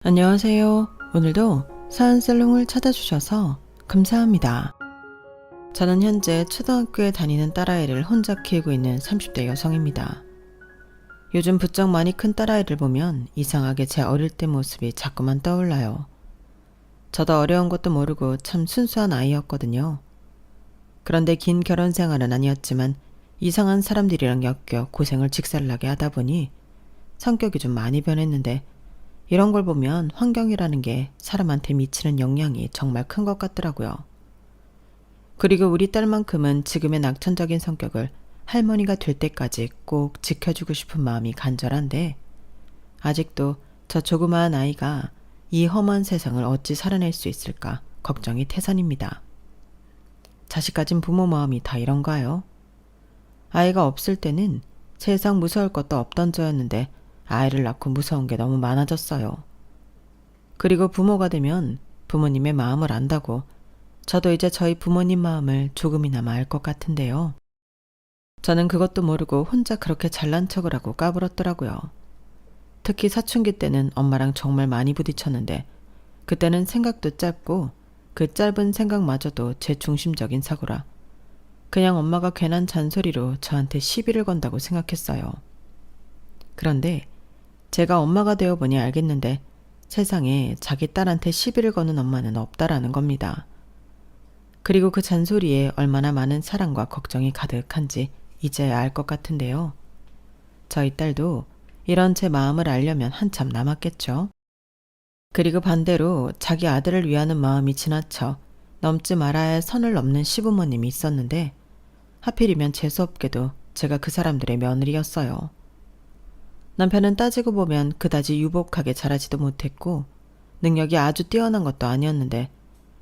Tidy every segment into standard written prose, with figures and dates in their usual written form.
안녕하세요. 오늘도 사연살롱을 찾아주셔서 감사합니다. 저는 현재 초등학교에 다니는 딸아이를 혼자 키우고 있는 30대 여성입니다. 요즘 부쩍 많이 큰 딸아이를 보면 이상하게 제 어릴 때 모습이 자꾸만 떠올라요. 저도 어려운 것도 모르고 참 순수한 아이였거든요. 그런데 긴 결혼 생활은 아니었지만 이상한 사람들이랑 엮여 고생을 직살나게 하다 보니 성격이 좀 많이 변했는데 이런 걸 보면 환경이라는 게 사람한테 미치는 영향이 정말 큰 것 같더라고요. 그리고 우리 딸만큼은 지금의 낙천적인 성격을 할머니가 될 때까지 꼭 지켜주고 싶은 마음이 간절한데 아직도 저 조그마한 아이가 이 험한 세상을 어찌 살아낼 수 있을까 걱정이 태산입니다. 자식 가진 부모 마음이 다 이런가요? 아이가 없을 때는 세상 무서울 것도 없던 저였는데 아이를 낳고 무서운 게 너무 많아졌어요. 그리고 부모가 되면 부모님의 마음을 안다고 저도 이제 저희 부모님 마음을 조금이나마 알 것 같은데요. 저는 그것도 모르고 혼자 그렇게 잘난 척을 하고 까불었더라고요. 특히 사춘기 때는 엄마랑 정말 많이 부딪혔는데 그때는 생각도 짧고 그 짧은 생각마저도 제 중심적인 사고라 그냥 엄마가 괜한 잔소리로 저한테 시비를 건다고 생각했어요. 그런데 제가 엄마가 되어보니 알겠는데 세상에 자기 딸한테 시비를 거는 엄마는 없다라는 겁니다. 그리고 그 잔소리에 얼마나 많은 사랑과 걱정이 가득한지 이제야 알 것 같은데요. 저희 딸도 이런 제 마음을 알려면 한참 남았겠죠. 그리고 반대로 자기 아들을 위하는 마음이 지나쳐 넘지 말아야 할 선을 넘는 시부모님이 있었는데 하필이면 재수없게도 제가 그 사람들의 며느리였어요. 남편은 따지고 보면 그다지 유복하게 자라지도 못했고 능력이 아주 뛰어난 것도 아니었는데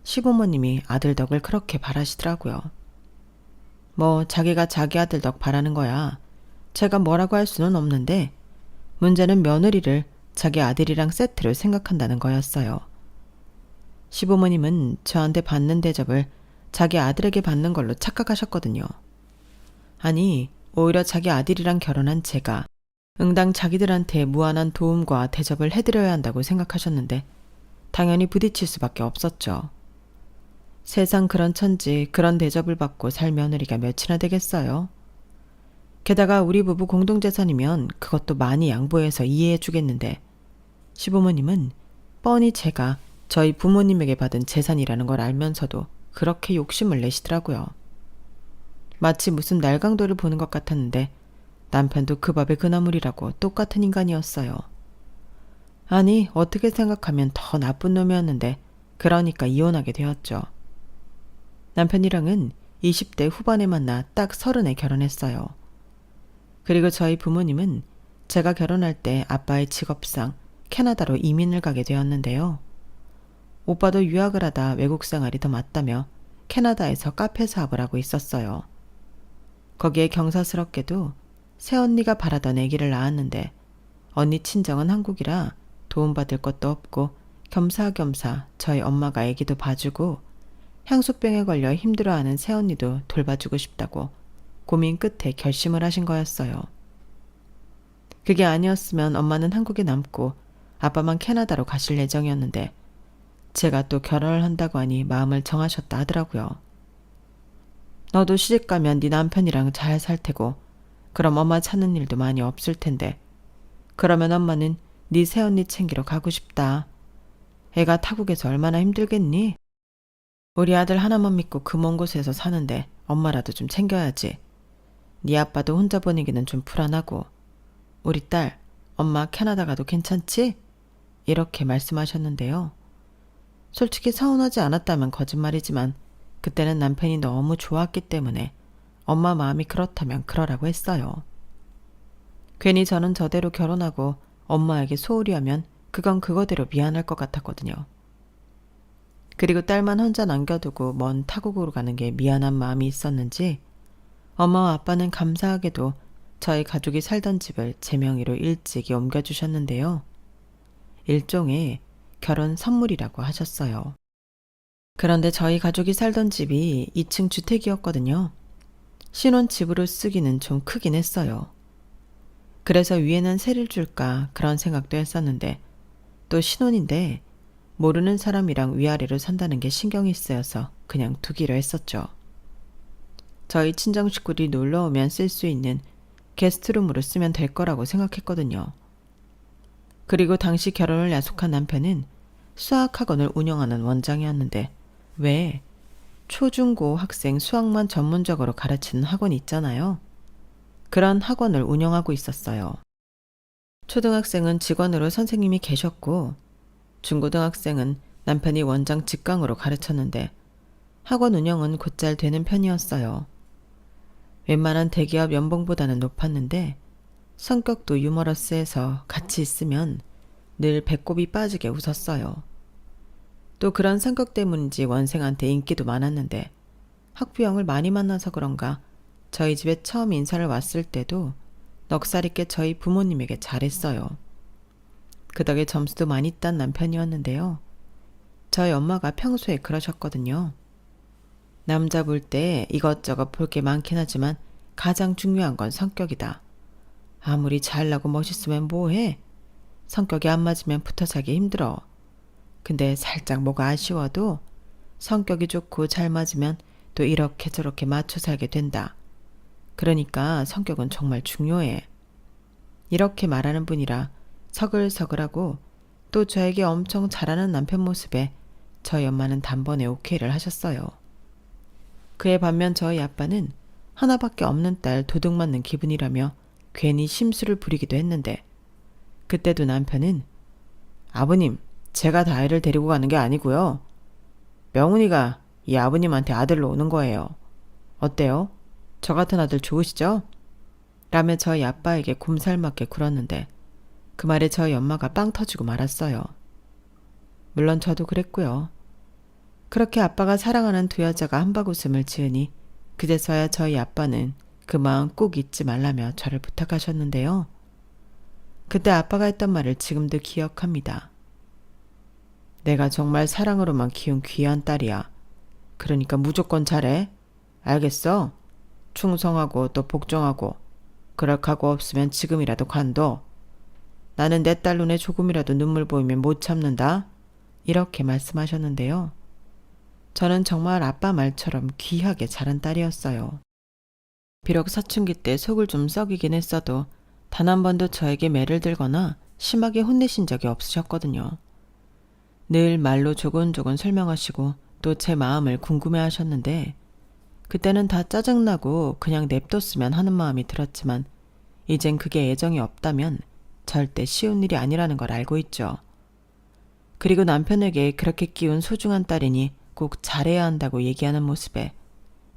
시부모님이 아들 덕을 그렇게 바라시더라고요. 뭐 자기가 자기 아들 덕 바라는 거야. 제가 뭐라고 할 수는 없는데 문제는 며느리를 자기 아들이랑 세트를 생각한다는 거였어요. 시부모님은 저한테 받는 대접을 자기 아들에게 받는 걸로 착각하셨거든요. 아니, 오히려 자기 아들이랑 결혼한 제가 응당 자기들한테 무한한 도움과 대접을 해드려야 한다고 생각하셨는데 당연히 부딪힐 수밖에 없었죠. 세상 그런 천지 그런 대접을 받고 살 며느리가 몇이나 되겠어요. 게다가 우리 부부 공동재산이면 그것도 많이 양보해서 이해해 주겠는데 시부모님은 뻔히 제가 저희 부모님에게 받은 재산이라는 걸 알면서도 그렇게 욕심을 내시더라고요. 마치 무슨 날강도를 보는 것 같았는데 남편도 그 밥의 그 나물이라고 똑같은 인간이었어요. 아니, 어떻게 생각하면 더 나쁜 놈이었는데 그러니까 이혼하게 되었죠. 남편이랑은 20대 후반에 만나 딱 30에 결혼했어요. 그리고 저희 부모님은 제가 결혼할 때 아빠의 직업상 캐나다로 이민을 가게 되었는데요. 오빠도 유학을 하다 외국 생활이 더 맞다며 캐나다에서 카페 사업을 하고 있었어요. 거기에 경사스럽게도 새언니가 바라던 아기를 낳았는데 언니 친정은 한국이라 도움받을 것도 없고 겸사겸사 저희 엄마가 아기도 봐주고 향수병에 걸려 힘들어하는 새언니도 돌봐주고 싶다고 고민 끝에 결심을 하신 거였어요. 그게 아니었으면 엄마는 한국에 남고 아빠만 캐나다로 가실 예정이었는데 제가 또 결혼을 한다고 하니 마음을 정하셨다 하더라고요. 너도 시집가면 네 남편이랑 잘 살 테고 그럼 엄마 찾는 일도 많이 없을 텐데 그러면 엄마는 네 새언니 챙기러 가고 싶다. 애가 타국에서 얼마나 힘들겠니? 우리 아들 하나만 믿고 그 먼 곳에서 사는데 엄마라도 좀 챙겨야지. 네 아빠도 혼자 보내기는 좀 불안하고 우리 딸 엄마 캐나다 가도 괜찮지? 이렇게 말씀하셨는데요. 솔직히 서운하지 않았다면 거짓말이지만 그때는 남편이 너무 좋았기 때문에 엄마 마음이 그렇다면 그러라고 했어요. 괜히 저는 저대로 결혼하고 엄마에게 소홀히 하면 그건 그거대로 미안할 것 같았거든요. 그리고 딸만 혼자 남겨두고 먼 타국으로 가는 게 미안한 마음이 있었는지 엄마와 아빠는 감사하게도 저희 가족이 살던 집을 제 명의로 일찍이 옮겨주셨는데요. 일종의 결혼 선물이라고 하셨어요. 그런데 저희 가족이 살던 집이 2층 주택이었거든요. 신혼집으로 쓰기는 좀 크긴 했어요. 그래서 위에는 세를 줄까 그런 생각도 했었는데 또 신혼인데 모르는 사람이랑 위아래로 산다는 게 신경이 쓰여서 그냥 두기로 했었죠. 저희 친정 식구들이 놀러 오면 쓸 수 있는 게스트룸으로 쓰면 될 거라고 생각했거든요. 그리고 당시 결혼을 약속한 남편은 수학학원을 운영하는 원장이었는데 왜 초중고 학생 수학만 전문적으로 가르치는 학원이 있잖아요. 그런 학원을 운영하고 있었어요. 초등학생은 직원으로 선생님이 계셨고 중고등학생은 남편이 원장 직강으로 가르쳤는데 학원 운영은 곧잘 되는 편이었어요. 웬만한 대기업 연봉보다는 높았는데 성격도 유머러스해서 같이 있으면 늘 배꼽이 빠지게 웃었어요. 또 그런 성격 때문인지 원생한테 인기도 많았는데 학부형을 많이 만나서 그런가 저희 집에 처음 인사를 왔을 때도 넉살 있게 저희 부모님에게 잘했어요. 그 덕에 점수도 많이 딴 남편이었는데요. 저희 엄마가 평소에 그러셨거든요. 남자 볼 때 이것저것 볼 게 많긴 하지만 가장 중요한 건 성격이다. 아무리 잘나고 멋있으면 뭐해? 성격이 안 맞으면 붙어 살기 힘들어. 근데 살짝 뭐가 아쉬워도 성격이 좋고 잘 맞으면 또 이렇게 저렇게 맞춰 살게 된다. 그러니까 성격은 정말 중요해. 이렇게 말하는 분이라 서글서글하고 또 저에게 엄청 잘하는 남편 모습에 저희 엄마는 단번에 오케이를 하셨어요. 그에 반면 저희 아빠는 하나밖에 없는 딸 도둑 맞는 기분이라며 괜히 심술을 부리기도 했는데 그때도 남편은 아버님, 제가 다 아이를 데리고 가는 게 아니고요. 명훈이가 이 아버님한테 아들로 오는 거예요. 어때요? 저 같은 아들 좋으시죠? 라며 저희 아빠에게 곰살맞게 굴었는데 그 말에 저희 엄마가 빵 터지고 말았어요. 물론 저도 그랬고요. 그렇게 아빠가 사랑하는 두 여자가 한바구음을 지으니 그제서야 저희 아빠는 그 마음 꼭 잊지 말라며 저를 부탁하셨는데요. 그때 아빠가 했던 말을 지금도 기억합니다. 내가 정말 사랑으로만 키운 귀한 딸이야. 그러니까 무조건 잘해. 알겠어? 충성하고 또 복종하고 그럴 각오 없으면 지금이라도 관둬. 나는 내 딸 눈에 조금이라도 눈물 보이면 못 참는다. 이렇게 말씀하셨는데요. 저는 정말 아빠 말처럼 귀하게 자란 딸이었어요. 비록 사춘기 때 속을 좀 썩이긴 했어도 단 한 번도 저에게 매를 들거나 심하게 혼내신 적이 없으셨거든요. 늘 말로 조곤조곤 설명하시고 또 제 마음을 궁금해 하셨는데 그때는 다 짜증나고 그냥 냅뒀으면 하는 마음이 들었지만 이젠 그게 애정이 없다면 절대 쉬운 일이 아니라는 걸 알고 있죠. 그리고 남편에게 그렇게 끼운 소중한 딸이니 꼭 잘해야 한다고 얘기하는 모습에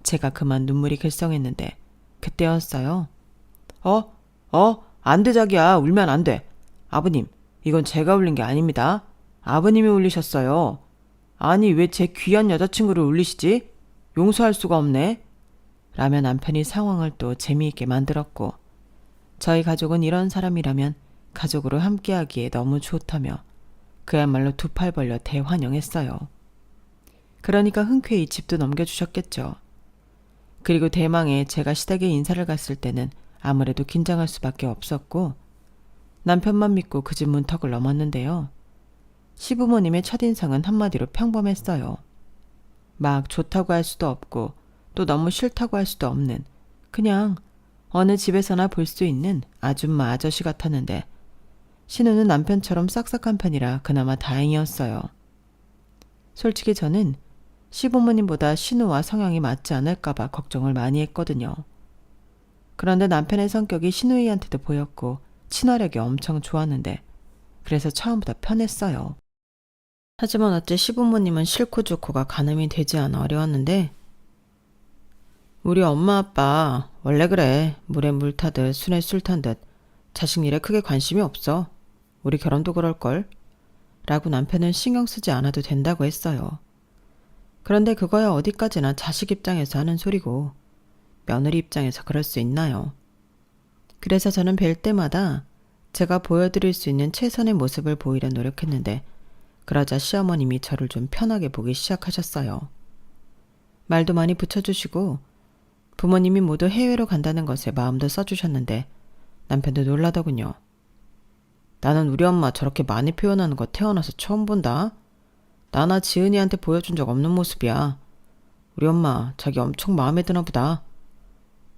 제가 그만 눈물이 글썽했는데 그때였어요. 안 돼 자기야. 울면 안 돼. 아버님, 이건 제가 울린 게 아닙니다. 아버님이 울리셨어요. 아니 왜 제 귀한 여자친구를 울리시지? 용서할 수가 없네. 라며 남편이 상황을 또 재미있게 만들었고 저희 가족은 이런 사람이라면 가족으로 함께하기에 너무 좋다며 그야말로 두 팔 벌려 대환영했어요. 그러니까 흔쾌히 집도 넘겨주셨겠죠. 그리고 대망에 제가 시댁에 인사를 갔을 때는 아무래도 긴장할 수밖에 없었고 남편만 믿고 그 집 문턱을 넘었는데요. 시부모님의 첫인상은 한마디로 평범했어요. 막 좋다고 할 수도 없고 또 너무 싫다고 할 수도 없는 그냥 어느 집에서나 볼 수 있는 아줌마 아저씨 같았는데 신우는 남편처럼 싹싹한 편이라 그나마 다행이었어요. 솔직히 저는 시부모님보다 신우와 성향이 맞지 않을까봐 걱정을 많이 했거든요. 그런데 남편의 성격이 신우이한테도 보였고 친화력이 엄청 좋았는데 그래서 처음부터 편했어요. 하지만 어째 시부모님은 싫고 좋고가 가늠이 되지 않아 어려웠는데 우리 엄마 아빠 원래 그래. 물에 물 타듯 술에 술 탄 듯 자식 일에 크게 관심이 없어. 우리 결혼도 그럴걸. 라고 남편은 신경 쓰지 않아도 된다고 했어요. 그런데 그거야 어디까지나 자식 입장에서 하는 소리고 며느리 입장에서 그럴 수 있나요? 그래서 저는 뵐 때마다 제가 보여드릴 수 있는 최선의 모습을 보이려 노력했는데 그러자 시어머님이 저를 좀 편하게 보기 시작하셨어요. 말도 많이 붙여주시고 부모님이 모두 해외로 간다는 것에 마음도 써주셨는데 남편도 놀라더군요. 나는 우리 엄마 저렇게 많이 표현하는 거 태어나서 처음 본다. 나나 지은이한테 보여준 적 없는 모습이야. 우리 엄마 자기 엄청 마음에 드나 보다.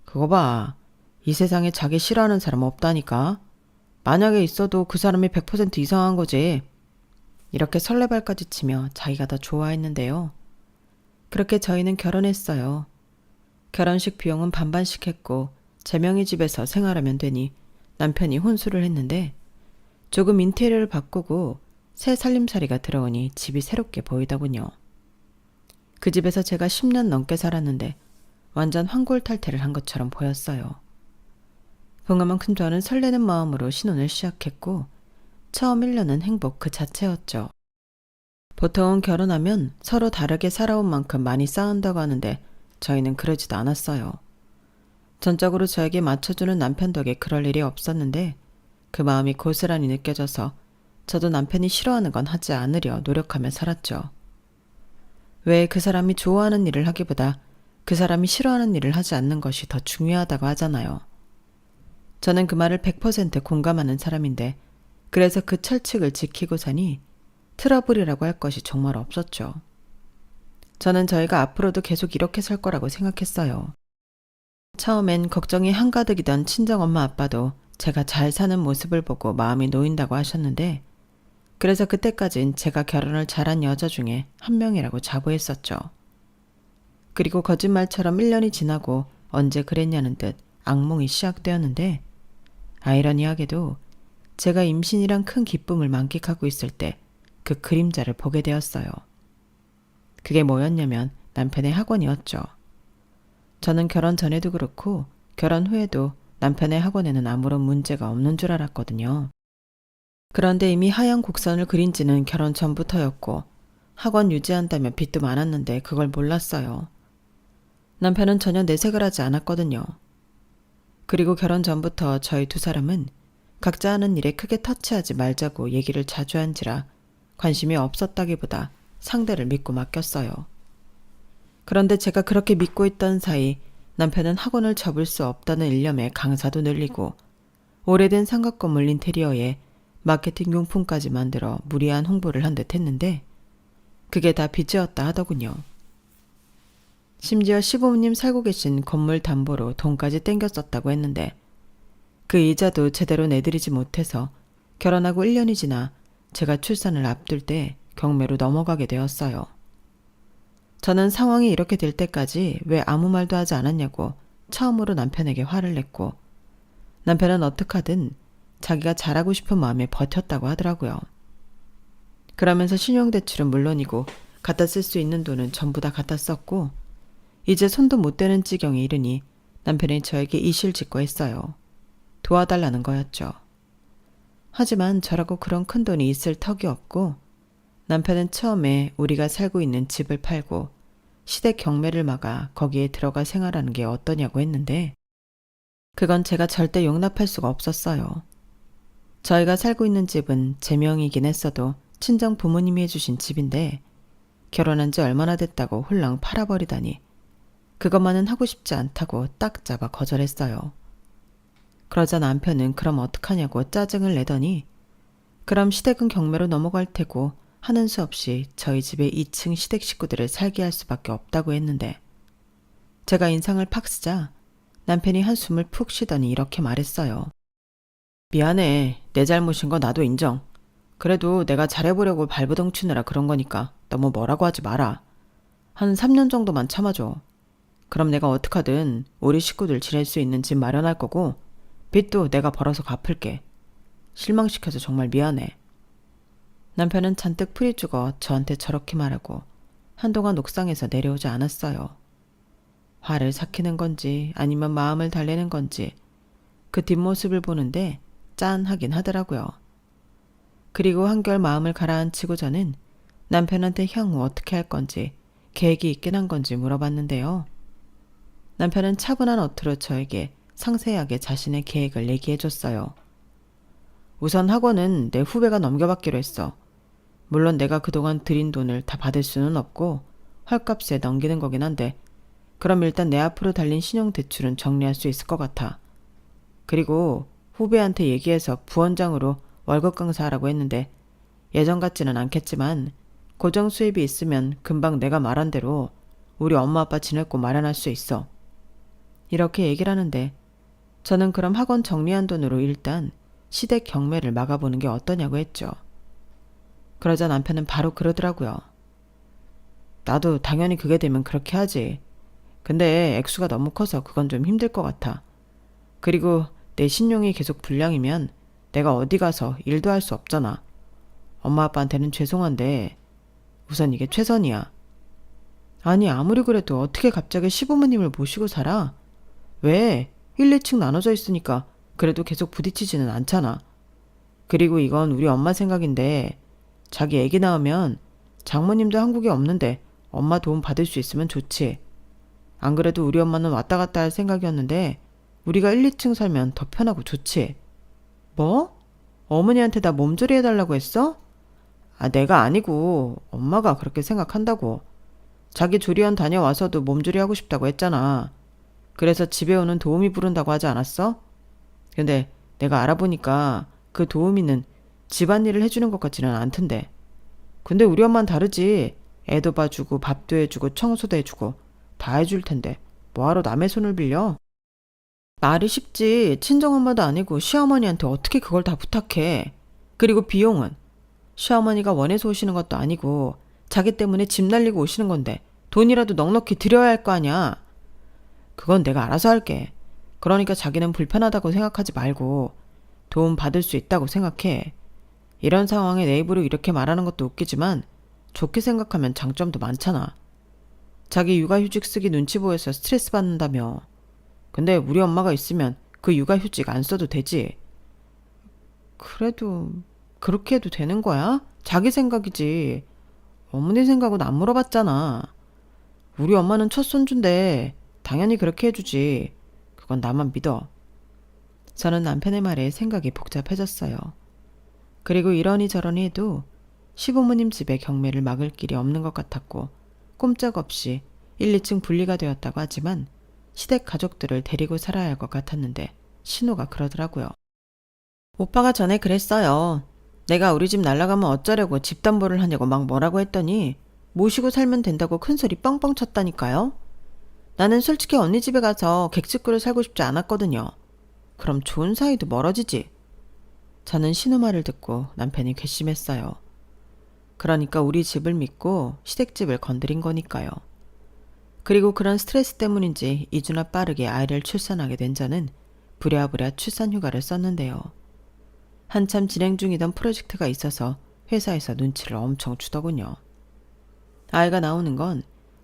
그거 봐. 이 세상에 자기 싫어하는 사람 없다니까. 만약에 있어도 그 사람이 100% 이상한 거지. 이렇게 설레발까지 치며 자기가 더 좋아했는데요. 그렇게 저희는 결혼했어요. 결혼식 비용은 반반씩 했고 재명이 집에서 생활하면 되니 남편이 혼수를 했는데 조금 인테리어를 바꾸고 새 살림살이가 들어오니 집이 새롭게 보이더군요. 그 집에서 제가 10년 넘게 살았는데 완전 환골탈태를 한 것처럼 보였어요. 그만큼 저는 설레는 마음으로 신혼을 시작했고 처음 1년은 행복 그 자체였죠. 보통은 결혼하면 서로 다르게 살아온 만큼 많이 싸운다고 하는데 저희는 그러지도 않았어요. 전적으로 저에게 맞춰주는 남편 덕에 그럴 일이 없었는데 그 마음이 고스란히 느껴져서 저도 남편이 싫어하는 건 하지 않으려 노력하며 살았죠. 왜 그 사람이 좋아하는 일을 하기보다 그 사람이 싫어하는 일을 하지 않는 것이 더 중요하다고 하잖아요. 저는 그 말을 100% 공감하는 사람인데 그래서 그 철칙을 지키고 사니 트러블이라고 할 것이 정말 없었죠. 저는 저희가 앞으로도 계속 이렇게 살 거라고 생각했어요. 처음엔 걱정이 한가득이던 친정엄마 아빠도 제가 잘 사는 모습을 보고 마음이 놓인다고 하셨는데 그래서 그때까진 제가 결혼을 잘한 여자 중에 한 명이라고 자부했었죠. 그리고 거짓말처럼 1년이 지나고 언제 그랬냐는 듯 악몽이 시작되었는데 아이러니하게도 제가 임신이란 큰 기쁨을 만끽하고 있을 때 그 그림자를 보게 되었어요. 그게 뭐였냐면 남편의 학원이었죠. 저는 결혼 전에도 그렇고 결혼 후에도 남편의 학원에는 아무런 문제가 없는 줄 알았거든요. 그런데 이미 하얀 곡선을 그린 지는 결혼 전부터였고 학원 유지한다며 빚도 많았는데 그걸 몰랐어요. 남편은 전혀 내색을 하지 않았거든요. 그리고 결혼 전부터 저희 두 사람은 각자 하는 일에 크게 터치하지 말자고 얘기를 자주 한지라 관심이 없었다기보다 상대를 믿고 맡겼어요. 그런데 제가 그렇게 믿고 있던 사이 남편은 학원을 접을 수 없다는 일념에 강사도 늘리고 오래된 상가 건물 인테리어에 마케팅 용품까지 만들어 무리한 홍보를 한 듯 했는데 그게 다 빚이었다 하더군요. 심지어 시부모님 살고 계신 건물 담보로 돈까지 땡겼었다고 했는데 그 이자도 제대로 내드리지 못해서 결혼하고 1년이 지나 제가 출산을 앞둘 때 경매로 넘어가게 되었어요. 저는 상황이 이렇게 될 때까지 왜 아무 말도 하지 않았냐고 처음으로 남편에게 화를 냈고 남편은 어떡하든 자기가 잘하고 싶은 마음에 버텼다고 하더라고요. 그러면서 신용대출은 물론이고 갖다 쓸 수 있는 돈은 전부 다 갖다 썼고 이제 손도 못 대는 지경에 이르니 남편이 저에게 이실직고했어요. 도와달라는 거였죠. 하지만 저라고 그런 큰 돈이 있을 턱이 없고 남편은 처음에 우리가 살고 있는 집을 팔고 시댁 경매를 막아 거기에 들어가 생활하는 게 어떠냐고 했는데 그건 제가 절대 용납할 수가 없었어요. 저희가 살고 있는 집은 제 명이긴 했어도 친정 부모님이 해주신 집인데 결혼한 지 얼마나 됐다고 홀랑 팔아버리다니 그것만은 하고 싶지 않다고 딱 잡아 거절했어요. 그러자 남편은 그럼 어떡하냐고 짜증을 내더니 그럼 시댁은 경매로 넘어갈 테고 하는 수 없이 저희 집에 2층 시댁 식구들을 살게 할 수밖에 없다고 했는데 제가 인상을 팍 쓰자 남편이 한숨을 푹 쉬더니 이렇게 말했어요. 미안해. 내 잘못인 거 나도 인정. 그래도 내가 잘해보려고 발버둥 치느라 그런 거니까 너무 뭐라고 하지 마라. 한 3년 정도만 참아줘. 그럼 내가 어떡하든 우리 식구들 지낼 수 있는 집 마련할 거고 빚도 내가 벌어서 갚을게. 실망시켜서 정말 미안해. 남편은 잔뜩 풀이 죽어 저한테 저렇게 말하고 한동안 옥상에서 내려오지 않았어요. 화를 삭히는 건지 아니면 마음을 달래는 건지 그 뒷모습을 보는데 짠하긴 하더라고요. 그리고 한결 마음을 가라앉히고 저는 남편한테 향후 어떻게 할 건지 계획이 있긴 한 건지 물어봤는데요. 남편은 차분한 어투로 저에게 상세하게 자신의 계획을 얘기해줬어요. 우선 학원은 내 후배가 넘겨받기로 했어. 물론 내가 그동안 들인 돈을 다 받을 수는 없고 헐값에 넘기는 거긴 한데 그럼 일단 내 앞으로 달린 신용대출은 정리할 수 있을 것 같아. 그리고 후배한테 얘기해서 부원장으로 월급 강사하라고 했는데 예전 같지는 않겠지만 고정 수입이 있으면 금방 내가 말한 대로 우리 엄마 아빠 지낼 곳 마련할 수 있어. 이렇게 얘기를 하는데 저는 그럼 학원 정리한 돈으로 일단 시댁 경매를 막아보는 게 어떠냐고 했죠. 그러자 남편은 바로 그러더라고요. 나도 당연히 그게 되면 그렇게 하지. 근데 액수가 너무 커서 그건 좀 힘들 것 같아. 그리고 내 신용이 계속 불량이면 내가 어디 가서 일도 할 수 없잖아. 엄마 아빠한테는 죄송한데 우선 이게 최선이야. 아니 아무리 그래도 어떻게 갑자기 시부모님을 모시고 살아? 왜? 1, 2층 나눠져 있으니까 그래도 계속 부딪히지는 않잖아. 그리고 이건 우리 엄마 생각인데 자기 애기 낳으면 장모님도 한국에 없는데 엄마 도움 받을 수 있으면 좋지. 안 그래도 우리 엄마는 왔다 갔다 할 생각이었는데 우리가 1, 2층 살면 더 편하고 좋지. 뭐? 어머니한테 나 몸조리 해달라고 했어? 내가 아니고 엄마가 그렇게 생각한다고. 자기 조리원 다녀와서도 몸조리 하고 싶다고 했잖아. 그래서 집에 오는 도우미 부른다고 하지 않았어? 근데 내가 알아보니까 그 도우미는 집안일을 해주는 것 같지는 않던데. 근데 우리 엄마는 다르지. 애도 봐주고 밥도 해주고 청소도 해주고 다 해줄 텐데 뭐하러 남의 손을 빌려? 말이 쉽지. 친정엄마도 아니고 시어머니한테 어떻게 그걸 다 부탁해. 그리고 비용은? 시어머니가 원해서 오시는 것도 아니고 자기 때문에 집 날리고 오시는 건데 돈이라도 넉넉히 드려야 할 거 아니야. 그건 내가 알아서 할게. 그러니까 자기는 불편하다고 생각하지 말고 도움 받을 수 있다고 생각해. 이런 상황에 내 입으로 이렇게 말하는 것도 웃기지만 좋게 생각하면 장점도 많잖아. 자기 육아휴직 쓰기 눈치 보여서 스트레스 받는다며. 근데 우리 엄마가 있으면 그 육아휴직 안 써도 되지. 그래도 그렇게 해도 되는 거야? 자기 생각이지. 어머니 생각은 안 물어봤잖아. 우리 엄마는 첫 손주인데 당연히 그렇게 해주지. 그건 나만 믿어. 저는 남편의 말에 생각이 복잡해졌어요. 그리고 이러니 저러니 해도 시부모님 집에 경매를 막을 길이 없는 것 같았고 꼼짝없이 1, 2층 분리가 되었다고 하지만 시댁 가족들을 데리고 살아야 할 것 같았는데 신호가 그러더라고요. 오빠가 전에 그랬어요. 내가 우리 집 날아가면 어쩌려고 집담보를 하냐고 막 뭐라고 했더니 모시고 살면 된다고 큰소리 뻥뻥 쳤다니까요. 나는 솔직히 언니 집에 가서 객식구를 살고 싶지 않았거든요. 그럼 좋은 사이도 멀어지지. 저는 신우말을 듣고 남편이 괘씸했어요. 그러니까 우리 집을 믿고 시댁집을 건드린 거니까요. 그리고 그런 스트레스 때문인지 2주나 빠르게 아이를 출산하게 된 저는 부랴부랴 출산휴가를 썼는데요. 한참 진행 중이던 프로젝트가 있어서 회사에서 눈치를 엄청 주더군요. 아이가 나오는 건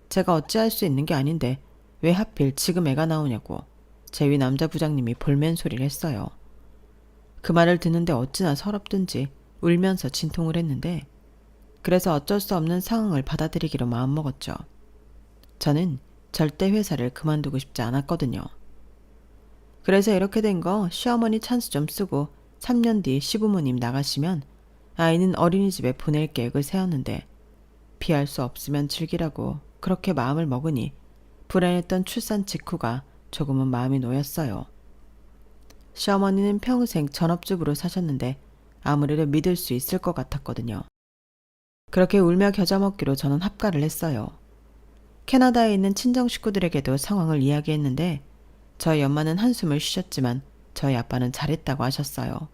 제가 어찌할 수 있는 게 아닌데 왜 하필 지금 애가 나오냐고 제 위 남자 부장님이 볼멘 소리를 했어요. 그 말을 듣는데 어찌나 서럽든지 울면서 진통을 했는데 그래서 어쩔 수 없는 상황을 받아들이기로 마음먹었죠. 저는 절대 회사를 그만두고 싶지 않았거든요. 그래서 이렇게 된 거 시어머니 찬스 좀 쓰고 3년 뒤 시부모님 나가시면 아이는 어린이집에 보낼 계획을 세웠는데 피할 수 없으면 즐기라고 그렇게 마음을 먹으니 불안했던 출산 직후가 조금은 마음이 놓였어요. 시어머니는 평생 전업주부로 사셨는데 아무래도 믿을 수 있을 것 같았거든요. 그렇게 울며 겨자 먹기로 저는 합가를 했어요. 캐나다에 있는 친정 식구들에게도 상황을 이야기했는데 저희 엄마는 한숨을 쉬셨지만 저희 아빠는 잘했다고 하셨어요.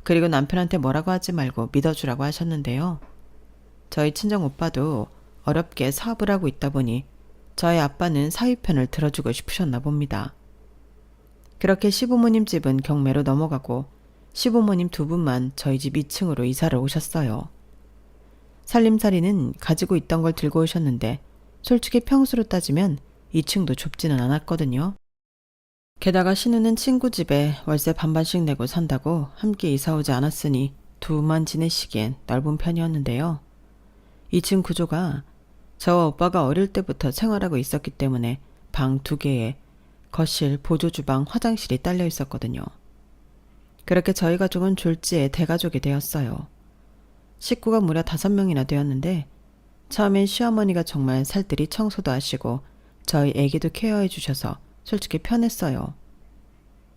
그리고 남편한테 뭐라고 하지 말고 믿어주라고 하셨는데요. 저희 친정 오빠도 어렵게 사업을 하고 있다 보니 저희 아빠는 사위 편을 들어주고 싶으셨나 봅니다. 그렇게 시부모님 집은 경매로 넘어가고 시부모님 두 분만 저희 집 2층으로 이사를 오셨어요. 살림살이는 가지고 있던 걸 들고 오셨는데 솔직히 평수로 따지면 2층도 좁지는 않았거든요. 게다가 신우는 친구 집에 월세 반반씩 내고 산다고 함께 이사 오지 않았으니 두만 지내시기엔 넓은 편이었는데요. 2층 구조가 저와 오빠가 어릴 때부터 생활하고 있었기 때문에 방 2개에 거실, 보조주방, 화장실이 딸려 있었거든요. 그렇게 저희 가족은 졸지에 대가족이 되었어요. 식구가 무려 5명이나 되었는데 처음엔 시어머니가 정말 살뜰히 청소도 하시고 저희 애기도 케어해 주셔서 솔직히 편했어요.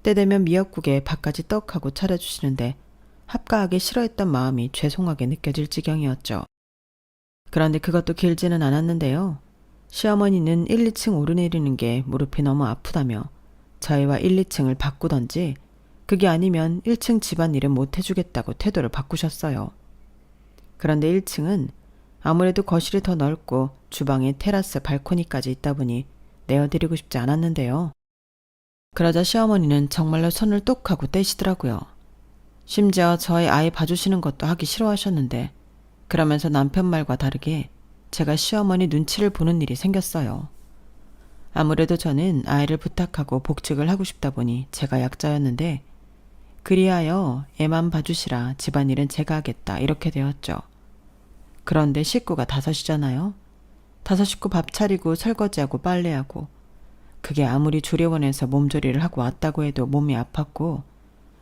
때 되면 미역국에 밥까지 떡하고 차려주시는데 합가하기 싫어했던 마음이 죄송하게 느껴질 지경이었죠. 그런데 그것도 길지는 않았는데요. 시어머니는 1, 2층 오르내리는 게 무릎이 너무 아프다며 저희와 1, 2층을 바꾸던지 그게 아니면 1층 집안일은 못 해주겠다고 태도를 바꾸셨어요. 그런데 1층은 아무래도 거실이 더 넓고 주방에 테라스 발코니까지 있다 보니 내어드리고 싶지 않았는데요. 그러자 시어머니는 정말로 손을 똑 하고 떼시더라고요. 심지어 저희 아이 봐주시는 것도 하기 싫어하셨는데 그러면서 남편 말과 다르게 제가 시어머니 눈치를 보는 일이 생겼어요. 아무래도 저는 아이를 부탁하고 복직을 하고 싶다 보니 제가 약자였는데 그리하여 애만 봐주시라 집안일은 제가 하겠다 이렇게 되었죠. 그런데 식구가 5이잖아요. 5 식구 밥 차리고 설거지하고 빨래하고 그게 아무리 조리원에서 몸조리를 하고 왔다고 해도 몸이 아팠고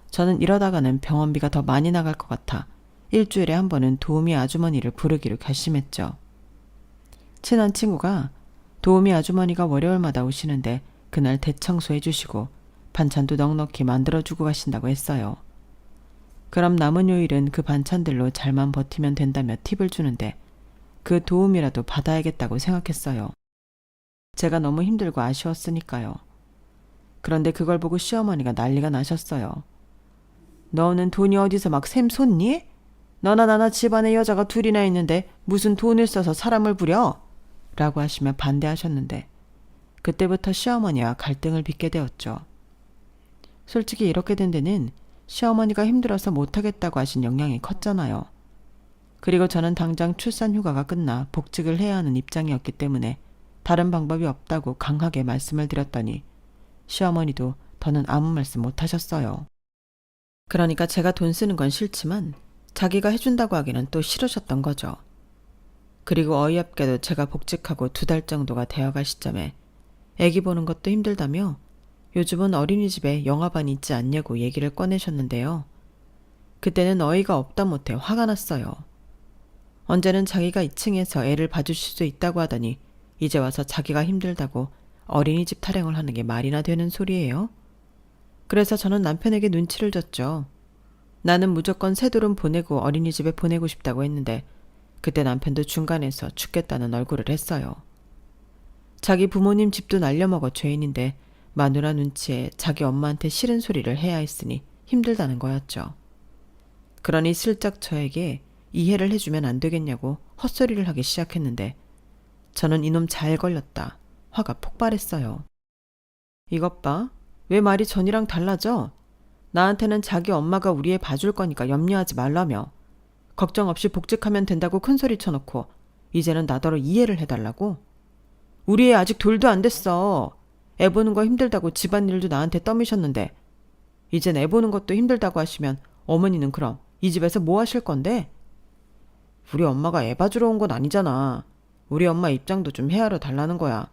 저는 이러다가는 병원비가 더 많이 나갈 것 같아 일주일에 한 번은 도우미 아주머니를 부르기로 결심했죠. 친한 친구가 도우미 아주머니가 월요일마다 오시는데 그날 대청소해 주시고 반찬도 넉넉히 만들어주고 가신다고 했어요. 그럼 남은 요일은 그 반찬들로 잘만 버티면 된다며 팁을 주는데 그 도움이라도 받아야겠다고 생각했어요. 제가 너무 힘들고 아쉬웠으니까요. 그런데 그걸 보고 시어머니가 난리가 나셨어요. 너는 돈이 어디서 막 샘솟니? 너나 나나 집안에 여자가 2이나 있는데 무슨 돈을 써서 사람을 부려? 라고 하시며 반대하셨는데 그때부터 시어머니와 갈등을 빚게 되었죠. 솔직히 이렇게 된 데는 시어머니가 힘들어서 못하겠다고 하신 영향이 컸잖아요. 그리고 저는 당장 출산 휴가가 끝나 복직을 해야 하는 입장이었기 때문에 다른 방법이 없다고 강하게 말씀을 드렸더니 시어머니도 더는 아무 말씀 못 하셨어요. 그러니까 제가 돈 쓰는 건 싫지만 자기가 해준다고 하기는 또 싫으셨던 거죠. 그리고 어이없게도 제가 복직하고 2달 정도가 되어갈 시점에 애기 보는 것도 힘들다며 요즘은 어린이집에 영화반이 있지 않냐고 얘기를 꺼내셨는데요. 그때는 어이가 없다 못해 화가 났어요. 언제는 자기가 2층에서 애를 봐주실 수 있다고 하더니 이제 와서 자기가 힘들다고 어린이집 타령을 하는 게 말이나 되는 소리예요? 그래서 저는 남편에게 눈치를 줬죠. 나는 무조건 새돌은 보내고 어린이집에 보내고 싶다고 했는데 그때 남편도 중간에서 죽겠다는 얼굴을 했어요. 자기 부모님 집도 날려먹어 죄인인데 마누라 눈치에 자기 엄마한테 싫은 소리를 해야 했으니 힘들다는 거였죠. 그러니 슬쩍 저에게 이해를 해주면 안 되겠냐고 헛소리를 하기 시작했는데 저는 이놈 잘 걸렸다. 화가 폭발했어요. 이것 봐. 왜 말이 전이랑 달라져? 나한테는 자기 엄마가 우리 애 봐줄 거니까 염려하지 말라며. 걱정 없이 복직하면 된다고 큰소리 쳐놓고 이제는 나더러 이해를 해달라고? 우리 애 아직 돌도 안 됐어. 애 보는 거 힘들다고 집안일도 나한테 떠미셨는데 이젠 애 보는 것도 힘들다고 하시면 어머니는 그럼 이 집에서 뭐 하실 건데? 우리 엄마가 애 봐주러 온 건 아니잖아. 우리 엄마 입장도 좀 헤아려 달라는 거야.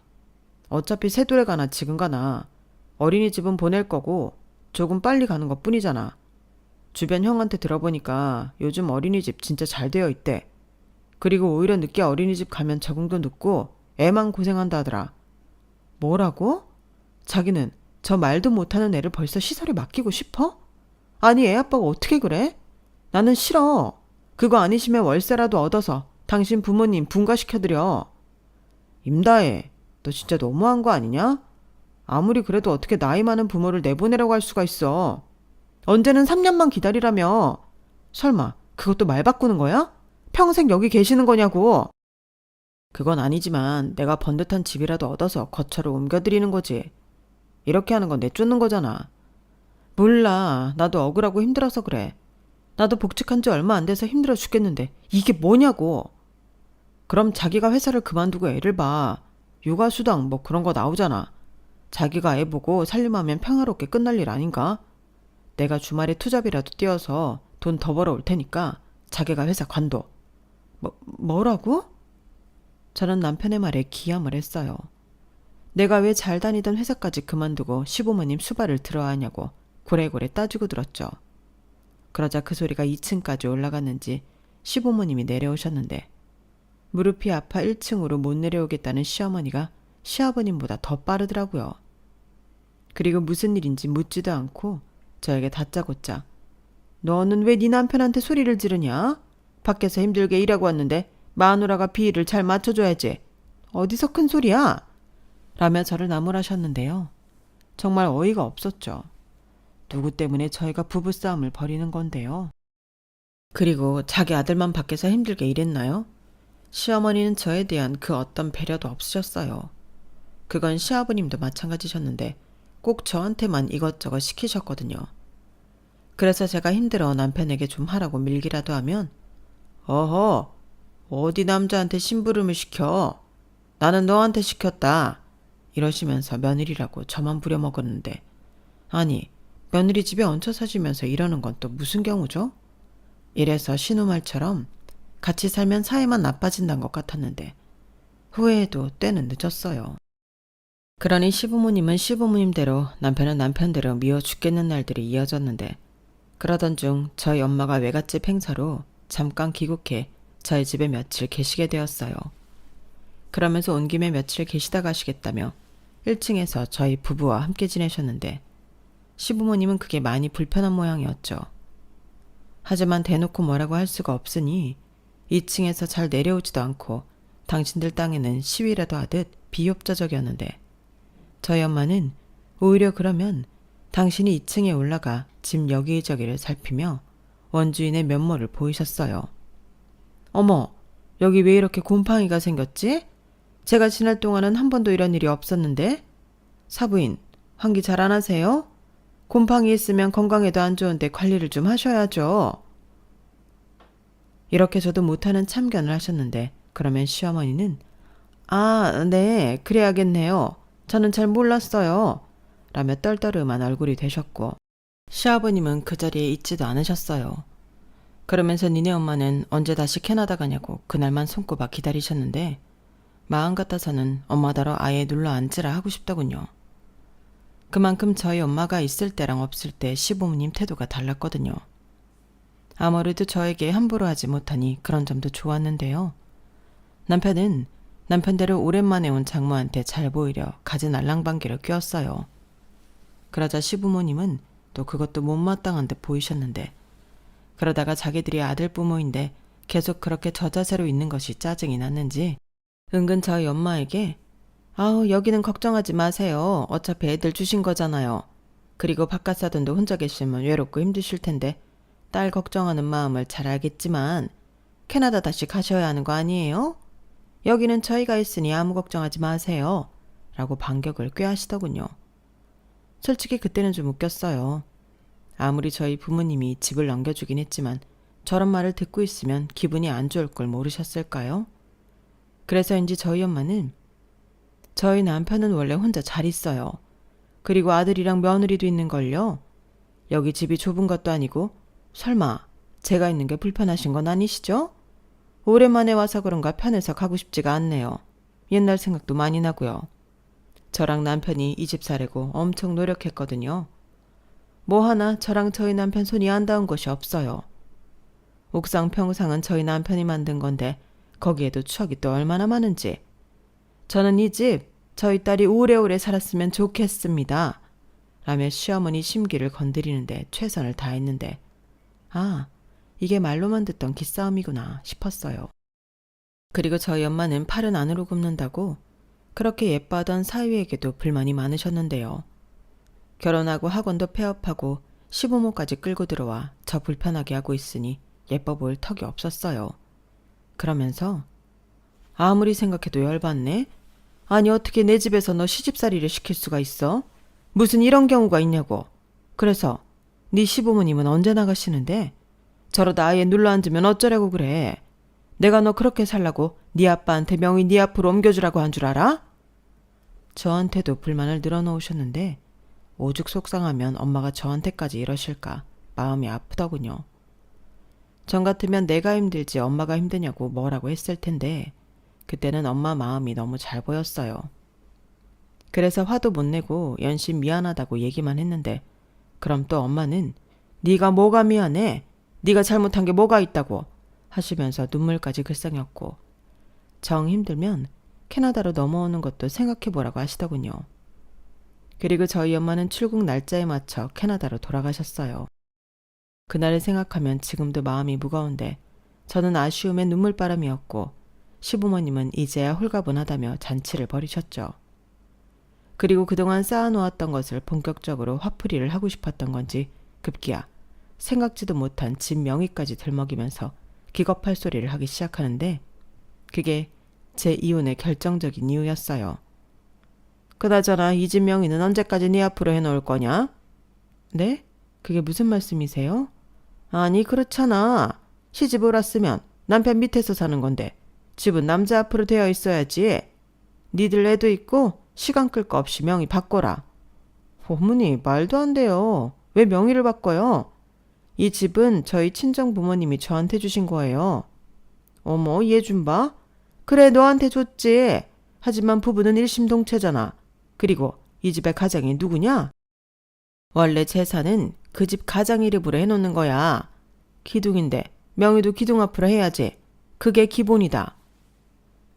어차피 새돌에 가나 지금 가나 어린이집은 보낼 거고 조금 빨리 가는 것 뿐이잖아. 주변 형한테 들어보니까 요즘 어린이집 진짜 잘 되어 있대. 그리고 오히려 늦게 어린이집 가면 적응도 늦고 애만 고생한다 하더라. 뭐라고? 자기는 저 말도 못하는 애를 벌써 시설에 맡기고 싶어? 아니 애 아빠가 어떻게 그래? 나는 싫어. 그거 아니시면 월세라도 얻어서 당신 부모님 분가시켜드려. 임다혜, 너 진짜 너무한 거 아니냐? 아무리 그래도 어떻게 나이 많은 부모를 내보내라고 할 수가 있어. 언제는 3년만 기다리라며. 설마 그것도 말 바꾸는 거야? 평생 여기 계시는 거냐고. 그건 아니지만 내가 번듯한 집이라도 얻어서 거처로 옮겨드리는 거지. 이렇게 하는 건 내쫓는 거잖아. 몰라. 나도 억울하고 힘들어서 그래. 나도 복직한 지 얼마 안 돼서 힘들어 죽겠는데 이게 뭐냐고. 그럼 자기가 회사를 그만두고 애를 봐. 육아수당 뭐 그런 거 나오잖아. 자기가 애 보고 살림하면 평화롭게 끝날 일 아닌가? 내가 주말에 투잡이라도 뛰어서 돈 더 벌어올 테니까 자기가 회사 관둬. 뭐라고? 저는 남편의 말에 기함을 했어요. 내가 왜 잘 다니던 회사까지 그만두고 시부모님 수발을 들어야 하냐고 고래고래 따지고 들었죠. 그러자 그 소리가 2층까지 올라갔는지 시부모님이 내려오셨는데 무릎이 아파 1층으로 못 내려오겠다는 시어머니가 시아버님보다 더 빠르더라고요. 그리고 무슨 일인지 묻지도 않고 저에게 다짜고짜 너는 왜 네 남편한테 소리를 지르냐? 밖에서 힘들게 일하고 왔는데 마누라가 비위를 잘 맞춰줘야지. 어디서 큰 소리야? 라며 저를 나무라셨는데요. 정말 어이가 없었죠. 누구 때문에 저희가 부부싸움을 벌이는 건데요. 그리고 자기 아들만 밖에서 힘들게 일했나요? 시어머니는 저에 대한 그 어떤 배려도 없으셨어요. 그건 시아버님도 마찬가지셨는데 꼭 저한테만 이것저것 시키셨거든요. 그래서 제가 힘들어 남편에게 좀 하라고 밀기라도 하면 어허, 어디 남자한테 심부름을 시켜? 나는 너한테 시켰다. 이러시면서 며느리라고 저만 부려먹었는데 아니, 며느리 집에 얹혀 사시면서 이러는 건 또 무슨 경우죠? 이래서 신우말처럼 같이 살면 사이만 나빠진다는 것 같았는데 후회해도 때는 늦었어요. 그러니 시부모님은 시부모님대로 남편은 남편대로 미워 죽겠는 날들이 이어졌는데 그러던 중 저희 엄마가 외갓집 행사로 잠깐 귀국해 저희 집에 며칠 계시게 되었어요. 그러면서 온 김에 며칠 계시다 가시겠다며 1층에서 저희 부부와 함께 지내셨는데 시부모님은 그게 많이 불편한 모양이었죠. 하지만 대놓고 뭐라고 할 수가 없으니 2층에서 잘 내려오지도 않고 당신들 땅에는 시위라도 하듯 비협조적이었는데 저희 엄마는 오히려 그러면 당신이 2층에 올라가 집 여기저기를 살피며 원주인의 면모를 보이셨어요. 어머, 여기 왜 이렇게 곰팡이가 생겼지? 제가 지날 동안은 한 번도 이런 일이 없었는데? 사부인, 환기 잘 안 하세요? 곰팡이 있으면 건강에도 안 좋은데 관리를 좀 하셔야죠. 이렇게 저도 못하는 참견을 하셨는데 그러면 시어머니는 아, 네, 그래야겠네요. 저는 잘 몰랐어요. 라며 떨떠름한 얼굴이 되셨고 시아버님은 그 자리에 있지도 않으셨어요. 그러면서 니네 엄마는 언제 다시 캐나다 가냐고 그날만 손꼽아 기다리셨는데 마음 같아서는 엄마더러 아예 눌러 앉으라 하고 싶더군요. 그만큼 저희 엄마가 있을 때랑 없을 때 시부모님 태도가 달랐거든요. 아무래도 저에게 함부로 하지 못하니 그런 점도 좋았는데요. 남편은 남편대로 오랜만에 온 장모한테 잘 보이려 갖은 알랑방귀를 뀌었어요. 그러자 시부모님은 또 그것도 못마땅한 듯 보이셨는데 그러다가 자기들이 아들 부모인데 계속 그렇게 저자세로 있는 것이 짜증이 났는지 은근 저희 엄마에게 아우 여기는 걱정하지 마세요. 어차피 애들 주신 거잖아요. 그리고 바깥 사돈도 혼자 계시면 외롭고 힘드실 텐데 딸 걱정하는 마음을 잘 알겠지만 캐나다 다시 가셔야 하는 거 아니에요? 여기는 저희가 있으니 아무 걱정하지 마세요. 라고 반격을 꾀하시더군요. 솔직히 그때는 좀 웃겼어요. 아무리 저희 부모님이 집을 넘겨주긴 했지만 저런 말을 듣고 있으면 기분이 안 좋을 걸 모르셨을까요? 그래서인지 저희 엄마는 저희 남편은 원래 혼자 잘 있어요. 그리고 아들이랑 며느리도 있는걸요. 여기 집이 좁은 것도 아니고 설마 제가 있는 게 불편하신 건 아니시죠? 오랜만에 와서 그런가 편해서 가고 싶지가 않네요. 옛날 생각도 많이 나고요. 저랑 남편이 이 집 사려고 엄청 노력했거든요. 뭐 하나 저랑 저희 남편 손이 안 닿은 곳이 없어요. 옥상 평상은 저희 남편이 만든 건데 거기에도 추억이 또 얼마나 많은지. 저는 이 집 저희 딸이 오래오래 살았으면 좋겠습니다. 라며 시어머니 심기를 건드리는데 최선을 다했는데 아, 이게 말로만 듣던 기싸움이구나 싶었어요. 그리고 저희 엄마는 팔은 안으로 굽는다고 그렇게 예뻐하던 사위에게도 불만이 많으셨는데요. 결혼하고 학원도 폐업하고 시부모까지 끌고 들어와 저 불편하게 하고 있으니 예뻐 보일 턱이 없었어요. 그러면서 아무리 생각해도 열받네. 아니 어떻게 내 집에서 너 시집살이를 시킬 수가 있어? 무슨 이런 경우가 있냐고. 그래서 네 시부모님은 언제 나가시는데? 저러다 아예 눌러앉으면 어쩌려고 그래. 내가 너 그렇게 살라고 네 아빠한테 명의 네 앞으로 옮겨주라고 한 줄 알아? 저한테도 불만을 늘어놓으셨는데 오죽 속상하면 엄마가 저한테까지 이러실까 마음이 아프더군요. 전 같으면 내가 힘들지 엄마가 힘드냐고 뭐라고 했을 텐데 그때는 엄마 마음이 너무 잘 보였어요. 그래서 화도 못 내고 연신 미안하다고 얘기만 했는데 그럼 또 엄마는 네가 뭐가 미안해? 네가 잘못한 게 뭐가 있다고 하시면서 눈물까지 글썽였고 정 힘들면 캐나다로 넘어오는 것도 생각해보라고 하시더군요. 그리고 저희 엄마는 출국 날짜에 맞춰 캐나다로 돌아가셨어요. 그날을 생각하면 지금도 마음이 무거운데 저는 아쉬움에 눈물바람이었고 시부모님은 이제야 홀가분하다며 잔치를 벌이셨죠. 그리고 그동안 쌓아놓았던 것을 본격적으로 화풀이를 하고 싶었던 건지 급기야 생각지도 못한 집 명의까지 들먹이면서 기겁할 소리를 하기 시작하는데 그게 제 이혼의 결정적인 이유였어요. 그나저나 이 집 명의는 언제까지 네 앞으로 해놓을 거냐? 네? 그게 무슨 말씀이세요? 아니 그렇잖아. 시집을 왔으면 남편 밑에서 사는 건데 집은 남자 앞으로 되어 있어야지. 니들 애도 있고 시간 끌 거 없이 명의 바꿔라. 어머니 말도 안 돼요. 왜 명의를 바꿔요? 이 집은 저희 친정 부모님이 저한테 주신 거예요. 어머 얘 좀 봐. 그래 너한테 줬지. 하지만 부부는 일심동체잖아. 그리고 이 집의 가장이 누구냐? 원래 재산은 그 집 가장 이름으로 해놓는 거야. 기둥인데 명의도 기둥 앞으로 해야지. 그게 기본이다.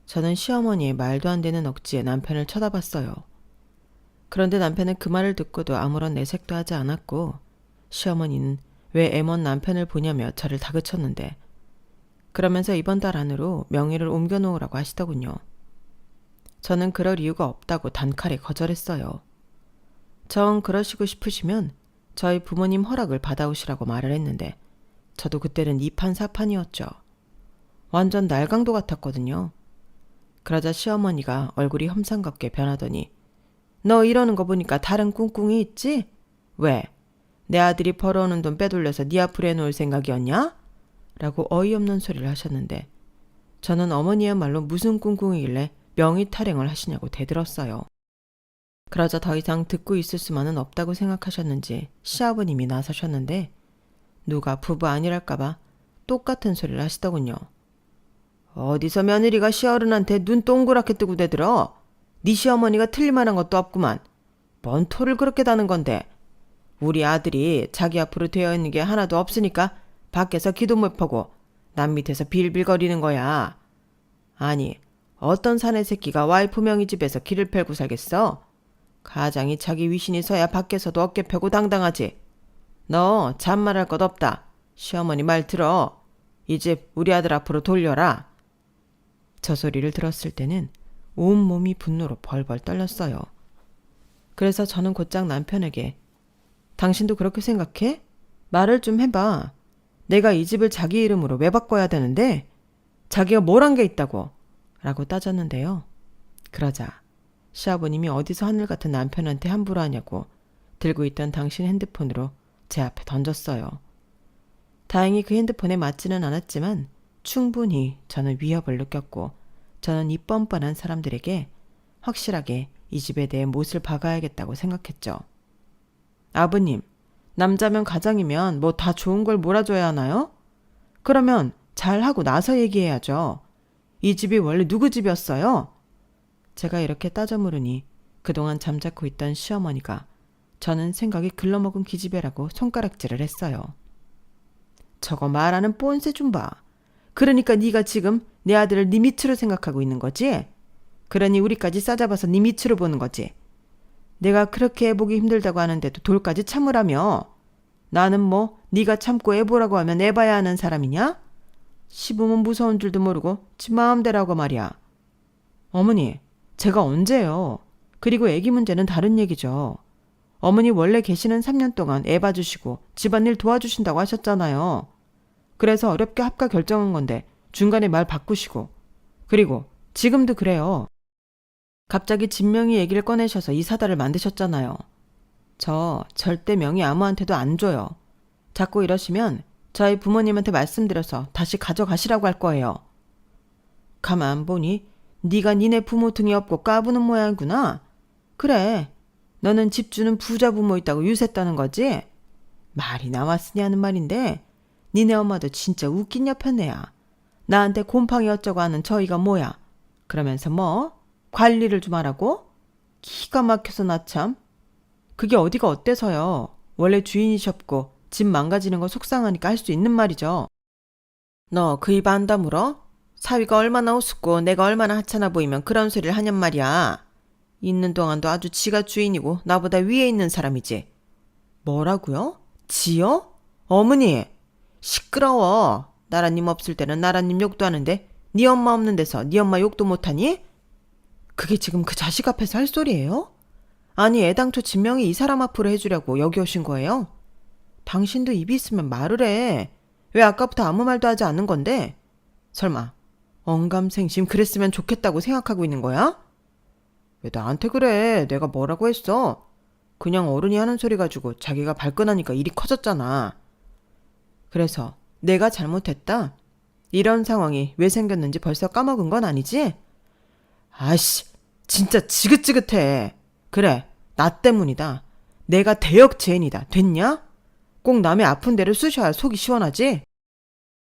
저는 시어머니의 말도 안 되는 억지에 남편을 쳐다봤어요. 그런데 남편은 그 말을 듣고도 아무런 내색도 하지 않았고 시어머니는 왜 애먼 남편을 보냐며 저를 다그쳤는데 그러면서 이번 달 안으로 명의를 옮겨놓으라고 하시더군요. 저는 그럴 이유가 없다고 단칼에 거절했어요. 정 그러시고 싶으시면 저희 부모님 허락을 받아오시라고 말을 했는데 저도 그때는 이판사판이었죠. 완전 날강도 같았거든요. 그러자 시어머니가 얼굴이 험상궂게 변하더니 너 이러는 거 보니까 다른 꿍꿍이 있지? 왜? 내 아들이 벌어오는 돈 빼돌려서 네 앞으로 해놓을 생각이었냐? 라고 어이없는 소리를 하셨는데 저는 어머니야말로 무슨 꿍꿍이길래 명의 탈행을 하시냐고 대들었어요. 그러자 더 이상 듣고 있을 수만은 없다고 생각하셨는지 시아버님이 나서셨는데 누가 부부 아니랄까봐 똑같은 소리를 하시더군요. 어디서 며느리가 시어른한테 눈 동그랗게 뜨고 대들어? 네 시어머니가 틀릴만한 것도 없구만. 뭔 토를 그렇게 다는 건데. 우리 아들이 자기 앞으로 되어 있는 게 하나도 없으니까 밖에서 기도 못 펴고 남 밑에서 빌빌거리는 거야. 아니 어떤 사내 새끼가 와이프 명의 집에서 길을 펴고 살겠어? 가장이 자기 위신이 서야 밖에서도 어깨 펴고 당당하지. 너 잔말할 것 없다. 시어머니 말 들어. 이 집 우리 아들 앞으로 돌려라. 저 소리를 들었을 때는 온몸이 분노로 벌벌 떨렸어요. 그래서 저는 곧장 남편에게 당신도 그렇게 생각해? 말을 좀 해봐. 내가 이 집을 자기 이름으로 왜 바꿔야 되는데? 자기가 뭘 한 게 있다고? 라고 따졌는데요. 그러자 시아버님이 어디서 하늘 같은 남편한테 함부로 하냐고 들고 있던 당신 핸드폰으로 제 앞에 던졌어요. 다행히 그 핸드폰에 맞지는 않았지만 충분히 저는 위협을 느꼈고 저는 이 뻔뻔한 사람들에게 확실하게 이 집에 대해 못을 박아야겠다고 생각했죠. 아버님, 남자면 가장이면 뭐 다 좋은 걸 몰아줘야 하나요? 그러면 잘하고 나서 얘기해야죠. 이 집이 원래 누구 집이었어요? 제가 이렇게 따져 물으니 그동안 잠자코 있던 시어머니가 저는 생각이 글러먹은 기집애라고 손가락질을 했어요. 저거 말하는 뽐새 좀 봐. 그러니까 네가 지금 내 아들을 네 밑으로 생각하고 있는 거지? 그러니 우리까지 싸잡아서 네 밑으로 보는 거지. 내가 그렇게 애보기 힘들다고 하는데도 돌까지 참으라며. 나는 뭐 네가 참고 애보라고 하면 애봐야 하는 사람이냐? 시부모 무서운 줄도 모르고 지 마음대로 하고 말이야. 어머니, 제가 언제요? 그리고 애기 문제는 다른 얘기죠. 어머니 원래 계시는 3년 동안 애 봐주시고 집안일 도와주신다고 하셨잖아요. 그래서 어렵게 합가 결정한 건데 중간에 말 바꾸시고. 그리고 지금도 그래요. 갑자기 집 명의 얘기를 꺼내셔서 이 사달을 만드셨잖아요. 저 절대 명의 아무한테도 안 줘요. 자꾸 이러시면 저희 부모님한테 말씀드려서 다시 가져가시라고 할 거예요. 가만 보니 네가 니네 부모 등이 없고 까부는 모양이구나. 그래, 너는 집 주는 부자 부모 있다고 유세했다는 거지? 말이 나왔으니 하는 말인데 니네 엄마도 진짜 웃긴 여편네야. 나한테 곰팡이 어쩌고 하는 저희가 뭐야. 그러면서 뭐? 관리를 좀 하라고? 기가 막혀서 나 참. 그게 어디가 어때서요. 원래 주인이셨고 집 망가지는 거 속상하니까 할 수 있는 말이죠. 너 그 입 안 다물어? 사위가 얼마나 우습고 내가 얼마나 하찮아 보이면 그런 소리를 하냔 말이야. 있는 동안도 아주 지가 주인이고 나보다 위에 있는 사람이지. 뭐라고요? 지요? 어머니, 시끄러워. 나라님 없을 때는 나라님 욕도 하는데 네 엄마 없는 데서 네 엄마 욕도 못하니? 그게 지금 그 자식 앞에서 할 소리예요? 아니 애당초 진명이 이 사람 앞으로 해주려고 여기 오신 거예요? 당신도 입이 있으면 말을 해. 왜 아까부터 아무 말도 하지 않는 건데? 설마 언감생심 그랬으면 좋겠다고 생각하고 있는 거야? 왜 나한테 그래? 내가 뭐라고 했어? 그냥 어른이 하는 소리 가지고 자기가 발끈하니까 일이 커졌잖아. 그래서 내가 잘못했다? 이런 상황이 왜 생겼는지 벌써 까먹은 건 아니지? 아이씨, 진짜 지긋지긋해. 그래, 나 때문이다. 내가 대역죄인이다. 됐냐? 꼭 남의 아픈 데를 쑤셔야 속이 시원하지?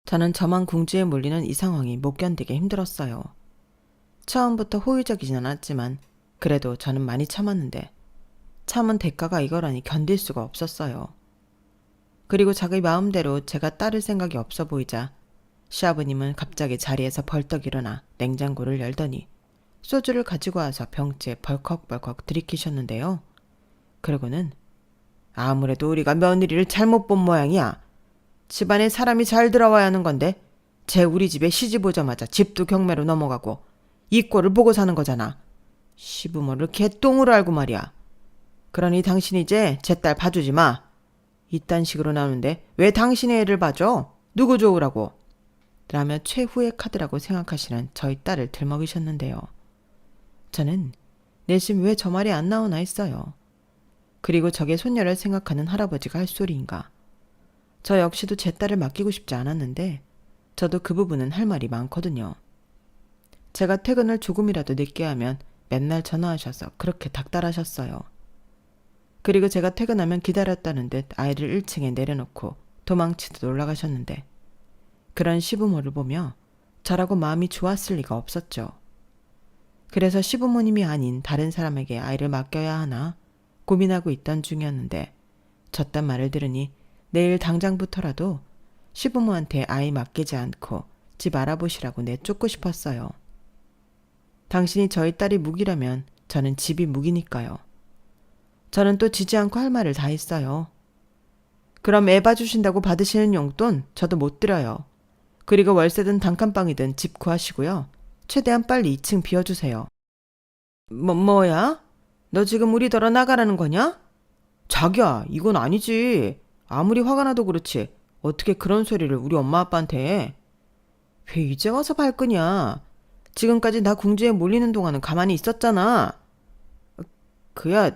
저는 저만 궁지에 몰리는 이 상황이 못 견디게 힘들었어요. 처음부터 호의적이진 않았지만 그래도 저는 많이 참았는데 참은 대가가 이거라니 견딜 수가 없었어요. 그리고 자기 마음대로 제가 따를 생각이 없어 보이자 시아버님은 갑자기 자리에서 벌떡 일어나 냉장고를 열더니 소주를 가지고 와서 병째에 벌컥벌컥 들이키셨는데요. 그러고는 아무래도 우리가 며느리를 잘못 본 모양이야. 집안에 사람이 잘 들어와야 하는 건데 쟤 우리 집에 시집 오자마자 집도 경매로 넘어가고 이 꼴을 보고 사는 거잖아. 시부모를 개똥으로 알고 말이야. 그러니 당신 이제 제 딸 봐주지 마. 이딴 식으로 나오는데 왜 당신의 애를 봐줘? 누구 좋으라고? 라며 최후의 카드라고 생각하시는 저희 딸을 들먹이셨는데요. 저는 내심 왜 저 말이 안 나오나 했어요. 그리고 저게 손녀를 생각하는 할아버지가 할 소리인가. 저 역시도 제 딸을 맡기고 싶지 않았는데 저도 그 부분은 할 말이 많거든요. 제가 퇴근을 조금이라도 늦게 하면 맨날 전화하셔서 그렇게 닥달하셨어요. 그리고 제가 퇴근하면 기다렸다는 듯 아이를 1층에 내려놓고 도망치듯 올라가셨는데 그런 시부모를 보며 저라고 마음이 좋았을 리가 없었죠. 그래서 시부모님이 아닌 다른 사람에게 아이를 맡겨야 하나 고민하고 있던 중이었는데 저딴 말을 들으니 내일 당장부터라도 시부모한테 아이 맡기지 않고 집 알아보시라고 내쫓고 싶었어요. 당신이 저희 딸이 무기라면 저는 집이 무기니까요. 저는 또 지지 않고 할 말을 다 했어요. 그럼 애 봐주신다고 받으시는 용돈 저도 못 드려요. 그리고 월세든 단칸방이든 집 구하시고요. 최대한 빨리 2층 비워주세요. 뭐야? 너 지금 우리 더러 나가라는 거냐? 자기야, 이건 아니지. 아무리 화가 나도 그렇지. 어떻게 그런 소리를 우리 엄마 아빠한테 해? 왜 이제 와서 발끈이야? 지금까지 나 궁지에 몰리는 동안은 가만히 있었잖아. 그야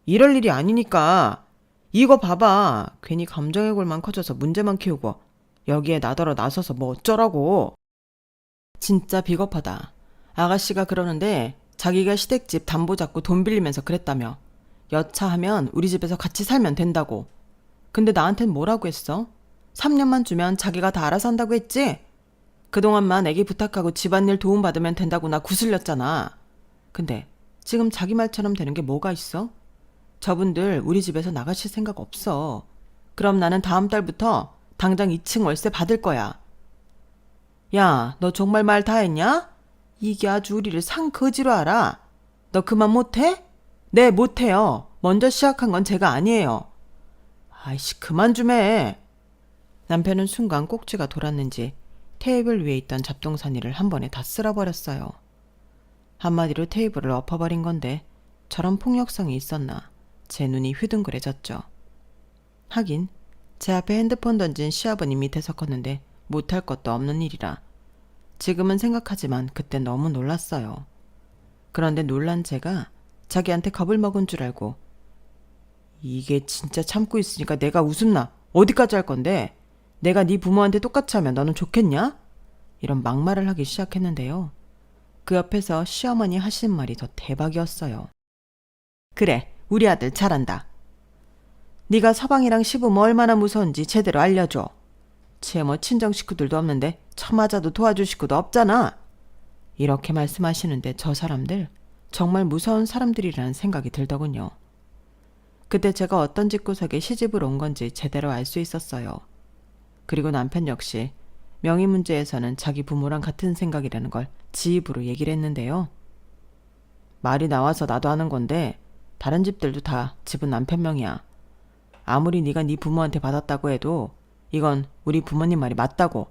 이럴 일이 아니니까. 이거 봐봐. 괜히 감정의 골만 커져서 문제만 키우고 여기에 나더러 나서서 뭐 어쩌라고. 진짜 비겁하다. 아가씨가 그러는데 자기가 시댁집 담보 잡고 돈 빌리면서 그랬다며. 여차하면 우리 집에서 같이 살면 된다고. 근데 나한텐 뭐라고 했어? 3년만 주면 자기가 다 알아서 한다고 했지? 그동안만 애기 부탁하고 집안일 도움받으면 된다고 나 구슬렸잖아. 근데 지금 자기 말처럼 되는 게 뭐가 있어? 저분들 우리 집에서 나가실 생각 없어. 그럼 나는 다음 달부터 당장 2층 월세 받을 거야. 야, 너 정말 말 다 했냐? 이게 아주 우리를 상거지로 알아. 너 그만 못해? 네, 못해요. 먼저 시작한 건 제가 아니에요. 아이씨, 그만 좀 해. 남편은 순간 꼭지가 돌았는지 테이블 위에 있던 잡동사니를 한 번에 다 쓸어버렸어요. 한마디로 테이블을 엎어버린 건데 저런 폭력성이 있었나 제 눈이 휘둥그레졌죠. 하긴 제 앞에 핸드폰 던진 시아버님 밑에 섰었는데 못할 것도 없는 일이라 지금은 생각하지만 그때 너무 놀랐어요. 그런데 놀란 제가 자기한테 겁을 먹은 줄 알고 이게 진짜 참고 있으니까 내가 웃음나 어디까지 할 건데 내가 네 부모한테 똑같이 하면 너는 좋겠냐? 이런 막말을 하기 시작했는데요. 그 옆에서 시어머니 하시는 말이 더 대박이었어요. 그래, 우리 아들 잘한다. 네가 서방이랑 시부모 얼마나 무서운지 제대로 알려줘. 쟤 뭐 친정 식구들도 없는데 처맞아도 도와줄 식구도 없잖아. 이렇게 말씀하시는데 저 사람들 정말 무서운 사람들이라는 생각이 들더군요. 그때 제가 어떤 집구석에 시집을 온 건지 제대로 알 수 있었어요. 그리고 남편 역시 명의 문제에서는 자기 부모랑 같은 생각이라는 걸 지 입으로 얘기를 했는데요. 말이 나와서 나도 하는 건데 다른 집들도 다 집은 남편 명이야. 아무리 네가 네 부모한테 받았다고 해도 이건 우리 부모님 말이 맞다고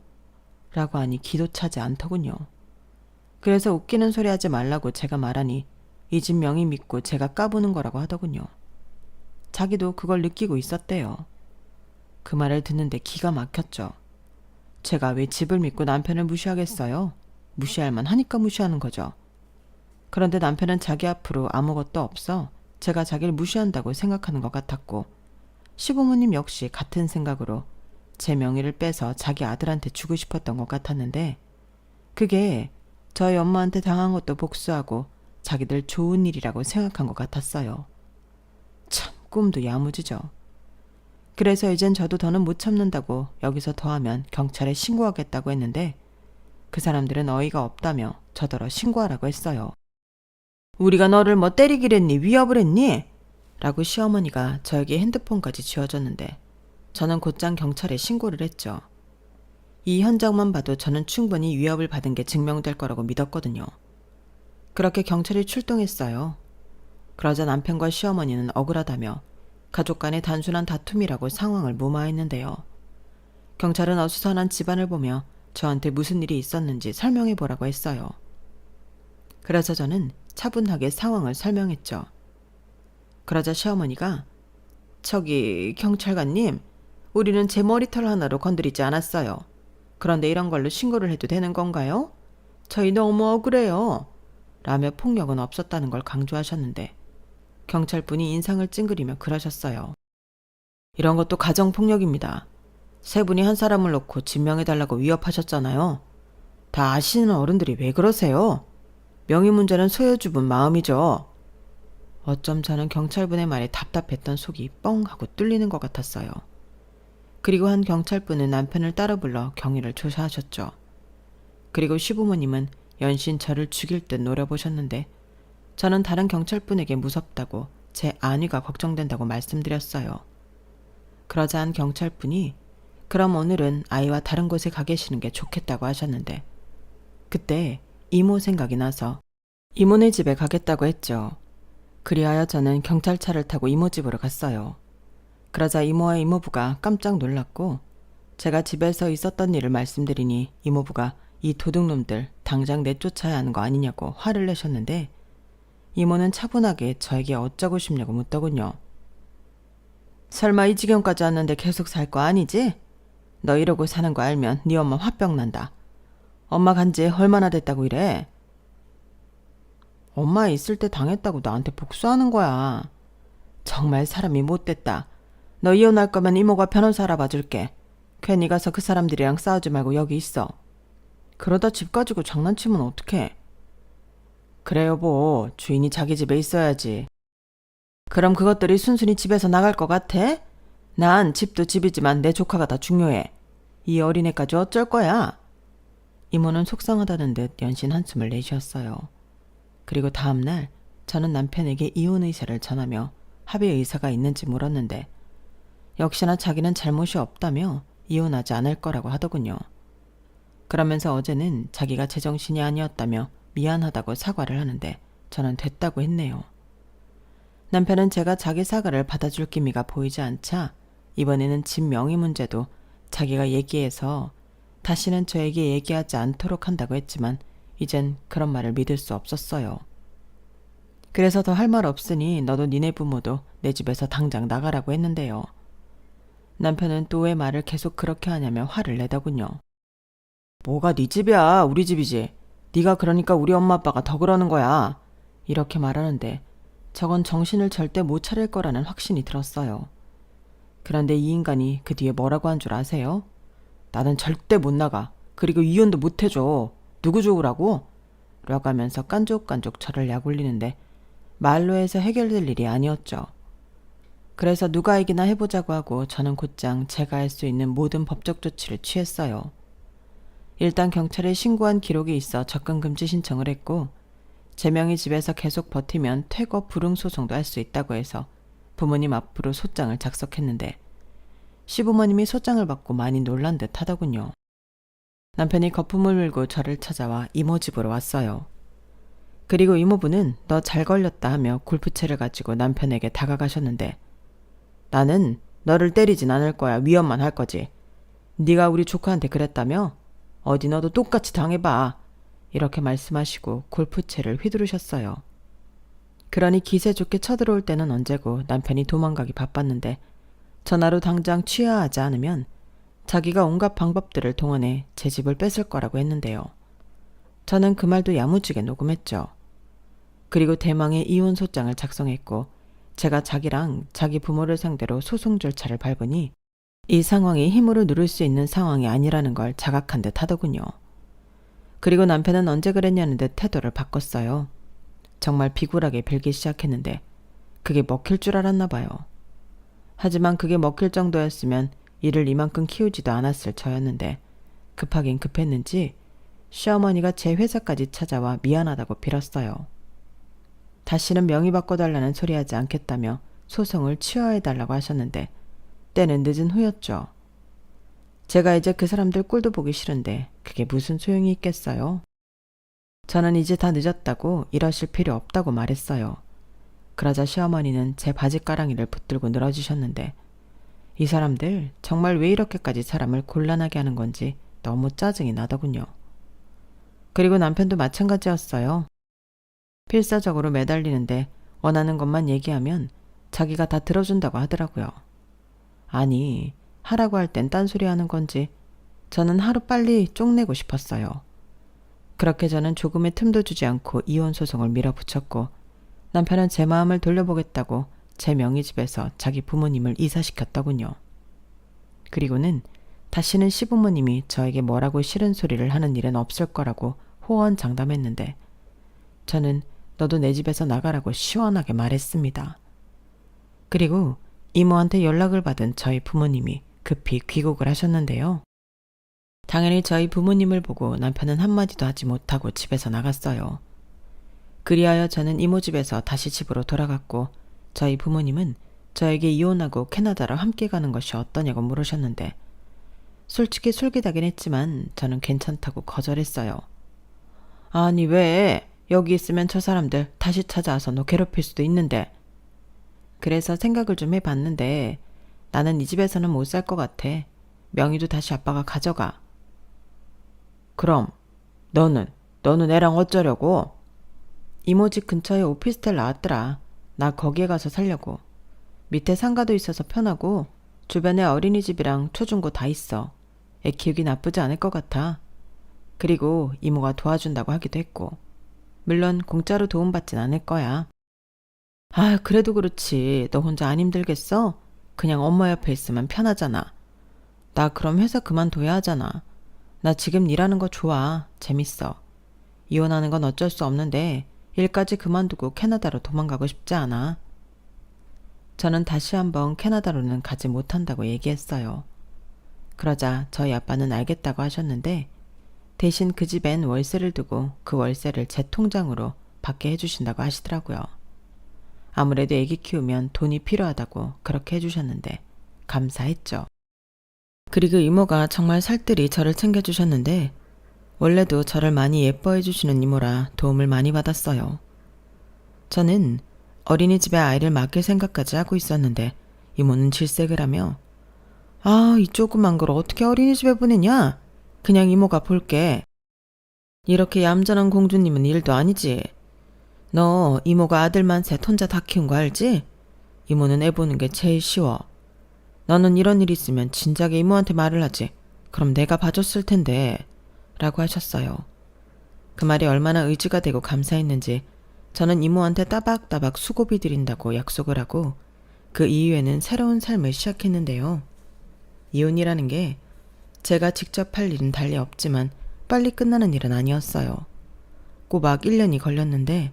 라고 하니 기도 차지 않더군요. 그래서 웃기는 소리 하지 말라고 제가 말하니 이 집 명의 믿고 제가 까부는 거라고 하더군요. 자기도 그걸 느끼고 있었대요. 그 말을 듣는데 기가 막혔죠. 제가 왜 집을 믿고 남편을 무시하겠어요? 무시할 만하니까 무시하는 거죠. 그런데 남편은 자기 앞으로 아무것도 없어 제가 자기를 무시한다고 생각하는 것 같았고, 시부모님 역시 같은 생각으로 제 명의를 빼서 자기 아들한테 주고 싶었던 것 같았는데, 그게 저희 엄마한테 당한 것도 복수하고 자기들 좋은 일이라고 생각한 것 같았어요. 참 꿈도 야무지죠. 그래서 이젠 저도 더는 못 참는다고 여기서 더하면 경찰에 신고하겠다고 했는데, 그 사람들은 어이가 없다며 저더러 신고하라고 했어요. 우리가 너를 뭐 때리기를 했니? 위협을 했니? 라고 시어머니가 저에게 핸드폰까지 쥐어줬는데 저는 곧장 경찰에 신고를 했죠. 이 현장만 봐도 저는 충분히 위협을 받은 게 증명될 거라고 믿었거든요. 그렇게 경찰이 출동했어요. 그러자 남편과 시어머니는 억울하다며 가족 간의 단순한 다툼이라고 상황을 무마했는데요. 경찰은 어수선한 집안을 보며 저한테 무슨 일이 있었는지 설명해 보라고 했어요. 그래서 저는 차분하게 상황을 설명했죠. 그러자 시어머니가 저기 경찰관님, 우리는 제 머리털 하나로 건드리지 않았어요. 그런데 이런 걸로 신고를 해도 되는 건가요? 저희 너무 억울해요. 라며 폭력은 없었다는 걸 강조하셨는데 경찰분이 인상을 찡그리며 그러셨어요. 이런 것도 가정폭력입니다. 세 분이 한 사람을 놓고 진명해달라고 위협하셨잖아요. 다 아시는 어른들이 왜 그러세요? 명의 문제는 소유주분 마음이죠. 어쩜 저는 경찰분의 말에 답답했던 속이 뻥 하고 뚫리는 것 같았어요. 그리고 한 경찰분은 남편을 따라 불러 경위를 조사하셨죠. 그리고 시부모님은 연신 저를 죽일 듯 노려보셨는데 저는 다른 경찰분에게 무섭다고 제 안위가 걱정된다고 말씀드렸어요. 그러자 한 경찰분이 그럼 오늘은 아이와 다른 곳에 가 계시는 게 좋겠다고 하셨는데, 그때 이모 생각이 나서 이모네 집에 가겠다고 했죠. 그리하여 저는 경찰차를 타고 이모 집으로 갔어요. 그러자 이모와 이모부가 깜짝 놀랐고, 제가 집에서 있었던 일을 말씀드리니 이모부가 이 도둑놈들 당장 내쫓아야 하는 거 아니냐고 화를 내셨는데, 이모는 차분하게 저에게 어쩌고 싶냐고 묻더군요. 설마 이 지경까지 왔는데 계속 살 거 아니지? 너 이러고 사는 거 알면 네 엄마 화병 난다. 엄마 간지 얼마나 됐다고 이래? 엄마 있을 때 당했다고 나한테 복수하는 거야. 정말 사람이 못됐다. 너 이혼할 거면 이모가 변호사 알아봐줄게. 괜히 가서 그 사람들이랑 싸우지 말고 여기 있어. 그러다 집 가지고 장난치면 어떡해? 그래 여보, 주인이 자기 집에 있어야지. 그럼 그것들이 순순히 집에서 나갈 것 같아? 난 집도 집이지만 내 조카가 더 중요해. 이 어린애까지 어쩔 거야? 이모는 속상하다는 듯 연신 한숨을 내쉬었어요. 그리고 다음날 저는 남편에게 이혼 의사를 전하며 합의 의사가 있는지 물었는데 역시나 자기는 잘못이 없다며 이혼하지 않을 거라고 하더군요. 그러면서 어제는 자기가 제정신이 아니었다며 미안하다고 사과를 하는데 저는 됐다고 했네요. 남편은 제가 자기 사과를 받아줄 기미가 보이지 않자 이번에는 집 명의 문제도 자기가 얘기해서 다시는 저에게 얘기하지 않도록 한다고 했지만 이젠 그런 말을 믿을 수 없었어요. 그래서 더 할 말 없으니 너도 니네 부모도 내 집에서 당장 나가라고 했는데요. 남편은 또 왜 말을 계속 그렇게 하냐며 화를 내더군요. 뭐가 네 집이야, 우리 집이지. 네가 그러니까 우리 엄마 아빠가 더 그러는 거야. 이렇게 말하는데 저건 정신을 절대 못 차릴 거라는 확신이 들었어요. 그런데 이 인간이 그 뒤에 뭐라고 한 줄 아세요? 나는 절대 못 나가. 그리고 이혼도 못 해줘. 누구 좋으라고? 라고 하면서 깐족깐족 저를 약올리는데 말로 해서 해결될 일이 아니었죠. 그래서 누가 이기나 해보자고 하고 저는 곧장 제가 할 수 있는 모든 법적 조치를 취했어요. 일단 경찰에 신고한 기록이 있어 접근 금지 신청을 했고 제 명의 집에서 계속 버티면 퇴거 불응 소송도 할 수 있다고 해서 부모님 앞으로 소장을 작성했는데 시부모님이 소장을 받고 많이 놀란 듯 하더군요. 남편이 거품을 물고 저를 찾아와 이모 집으로 왔어요. 그리고 이모부는 너 잘 걸렸다 하며 골프채를 가지고 남편에게 다가가셨는데 나는 너를 때리진 않을 거야. 위협만 할 거지. 네가 우리 조카한테 그랬다며? 어디 너도 똑같이 당해봐. 이렇게 말씀하시고 골프채를 휘두르셨어요. 그러니 기세 좋게 쳐들어올 때는 언제고 남편이 도망가기 바빴는데 전화로 당장 취하하지 않으면 자기가 온갖 방법들을 동원해 제 집을 뺏을 거라고 했는데요. 저는 그 말도 야무지게 녹음했죠. 그리고 대망의 이혼 소장을 작성했고 제가 자기랑 자기 부모를 상대로 소송 절차를 밟으니 이 상황이 힘으로 누를 수 있는 상황이 아니라는 걸 자각한 듯 하더군요. 그리고 남편은 언제 그랬냐는 듯 태도를 바꿨어요. 정말 비굴하게 빌기 시작했는데 그게 먹힐 줄 알았나 봐요. 하지만 그게 먹힐 정도였으면 이를 이만큼 키우지도 않았을 저였는데 급하긴 급했는지 시어머니가 제 회사까지 찾아와 미안하다고 빌었어요. 다시는 명의 바꿔달라는 소리하지 않겠다며 소송을 취하해달라고 하셨는데 때는 늦은 후였죠. 제가 이제 그 사람들 꼴도 보기 싫은데 그게 무슨 소용이 있겠어요? 저는 이제 다 늦었다고 이러실 필요 없다고 말했어요. 그러자 시어머니는 제 바지가랑이를 붙들고 늘어지셨는데 이 사람들 정말 왜 이렇게까지 사람을 곤란하게 하는 건지 너무 짜증이 나더군요. 그리고 남편도 마찬가지였어요. 필사적으로 매달리는데 원하는 것만 얘기하면 자기가 다 들어준다고 하더라고요. 아니, 하라고 할 땐 딴소리 하는 건지 저는 하루빨리 쪽내고 싶었어요. 그렇게 저는 조금의 틈도 주지 않고 이혼 소송을 밀어붙였고 남편은 제 마음을 돌려보겠다고 제 명의집에서 자기 부모님을 이사시켰더군요. 그리고는 다시는 시부모님이 저에게 뭐라고 싫은 소리를 하는 일은 없을 거라고 호언장담했는데 저는 너도 내 집에서 나가라고 시원하게 말했습니다. 그리고 이모한테 연락을 받은 저희 부모님이 급히 귀국을 하셨는데요. 당연히 저희 부모님을 보고 남편은 한마디도 하지 못하고 집에서 나갔어요. 그리하여 저는 이모 집에서 다시 집으로 돌아갔고 저희 부모님은 저에게 이혼하고 캐나다로 함께 가는 것이 어떠냐고 물으셨는데 솔직히 솔깃하긴 했지만 저는 괜찮다고 거절했어요. 아니 왜? 여기 있으면 저 사람들 다시 찾아와서 너 괴롭힐 수도 있는데. 그래서 생각을 좀 해봤는데 나는 이 집에서는 못 살 것 같아. 명의도 다시 아빠가 가져가. 그럼 너는 애랑 어쩌려고? 이모 집 근처에 오피스텔 나왔더라. 나 거기에 가서 살려고. 밑에 상가도 있어서 편하고 주변에 어린이집이랑 초중고 다 있어. 애 키우기 나쁘지 않을 것 같아. 그리고 이모가 도와준다고 하기도 했고. 물론 공짜로 도움받진 않을 거야. 아, 그래도 그렇지. 너 혼자 안 힘들겠어? 그냥 엄마 옆에 있으면 편하잖아. 나 그럼 회사 그만둬야 하잖아. 나 지금 일하는 거 좋아. 재밌어. 이혼하는 건 어쩔 수 없는데 일까지 그만두고 캐나다로 도망가고 싶지 않아. 저는 다시 한번 캐나다로는 가지 못한다고 얘기했어요. 그러자 저희 아빠는 알겠다고 하셨는데 대신 그 집엔 월세를 두고 그 월세를 제 통장으로 받게 해주신다고 하시더라고요. 아무래도 애기 키우면 돈이 필요하다고 그렇게 해주셨는데 감사했죠. 그리고 이모가 정말 살뜰히 저를 챙겨주셨는데 원래도 저를 많이 예뻐해 주시는 이모라 도움을 많이 받았어요. 저는 어린이집에 아이를 맡길 생각까지 하고 있었는데 이모는 질색을 하며 아, 이 조그만 걸 어떻게 어린이집에 보내냐? 그냥 이모가 볼게. 이렇게 얌전한 공주님은 일도 아니지. 너 이모가 아들만 셋 혼자 다 키운 거 알지? 이모는 애 보는 게 제일 쉬워. 너는 이런 일 있으면 진작에 이모한테 말을 하지. 그럼 내가 봐줬을 텐데. 라고 하셨어요. 그 말이 얼마나 의지가 되고 감사했는지 저는 이모한테 따박따박 수고비 드린다고 약속을 하고 그 이후에는 새로운 삶을 시작했는데요. 이혼이라는 게 제가 직접 할 일은 달리 없지만 빨리 끝나는 일은 아니었어요. 꼬박 1년이 걸렸는데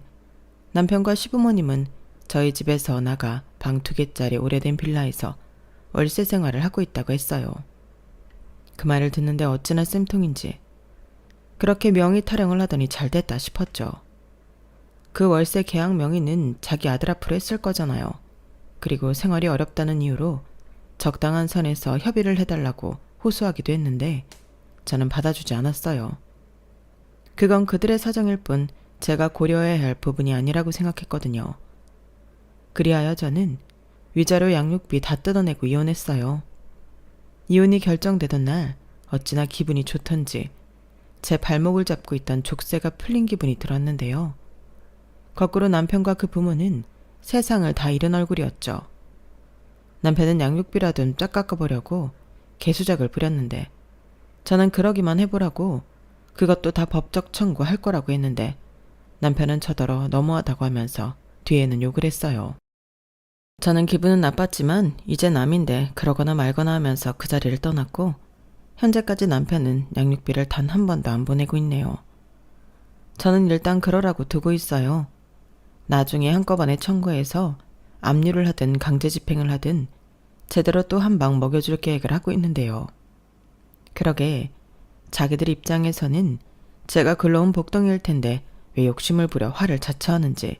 남편과 시부모님은 저희 집에서 나가 방 2개짜리 오래된 빌라에서 월세 생활을 하고 있다고 했어요. 그 말을 듣는데 어찌나 쌤통인지 그렇게 명의 타령을 하더니 잘됐다 싶었죠. 그 월세 계약 명의는 자기 아들 앞으로 했을 거잖아요. 그리고 생활이 어렵다는 이유로 적당한 선에서 협의를 해달라고 호소하기도 했는데 저는 받아주지 않았어요. 그건 그들의 사정일 뿐 제가 고려해야 할 부분이 아니라고 생각했거든요. 그리하여 저는 위자료 양육비 다 뜯어내고 이혼했어요. 이혼이 결정되던 날 어찌나 기분이 좋던지 제 발목을 잡고 있던 족쇄가 풀린 기분이 들었는데요. 거꾸로 남편과 그 부모는 세상을 다 잃은 얼굴이었죠. 남편은 양육비라도 쫙 깎아보려고 개수작을 부렸는데 저는 그러기만 해보라고 그것도 다 법적 청구할 거라고 했는데 남편은 저더러 너무하다고 하면서 뒤에는 욕을 했어요. 저는 기분은 나빴지만 이제 남인데 그러거나 말거나 하면서 그 자리를 떠났고 현재까지 남편은 양육비를 단 한 번도 안 보내고 있네요. 저는 일단 그러라고 두고 있어요. 나중에 한꺼번에 청구해서 압류를 하든 강제 집행을 하든 제대로 또 한 방 먹여줄 계획을 하고 있는데요. 그러게 자기들 입장에서는 제가 글러온 복덩이일 텐데 왜 욕심을 부려 화를 자처하는지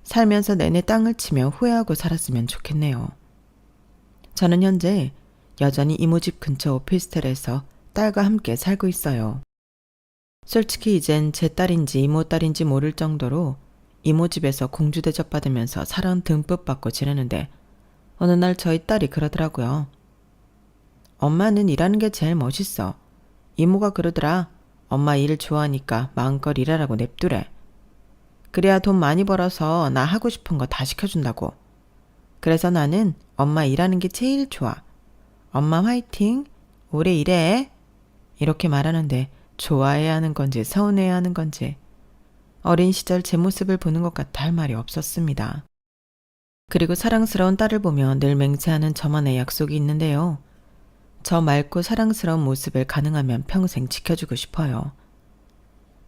살면서 내내 땅을 치며 후회하고 살았으면 좋겠네요. 저는 현재 여전히 이모 집 근처 오피스텔에서 딸과 함께 살고 있어요. 솔직히 이젠 제 딸인지 이모 딸인지 모를 정도로 이모 집에서 공주 대접받으면서 사랑 듬뿍 받고 지내는데 어느 날 저희 딸이 그러더라고요. 엄마는 일하는 게 제일 멋있어. 이모가 그러더라. 엄마 일 좋아하니까 마음껏 일하라고 냅두래. 그래야 돈 많이 벌어서 나 하고 싶은 거 다 시켜준다고. 그래서 나는 엄마 일하는 게 제일 좋아. 엄마 화이팅! 오래 일해! 이렇게 말하는데 좋아해야 하는 건지 서운해야 하는 건지 어린 시절 제 모습을 보는 것 같아 할 말이 없었습니다. 그리고 사랑스러운 딸을 보며 늘 맹세하는 저만의 약속이 있는데요. 저 맑고 사랑스러운 모습을 가능하면 평생 지켜주고 싶어요.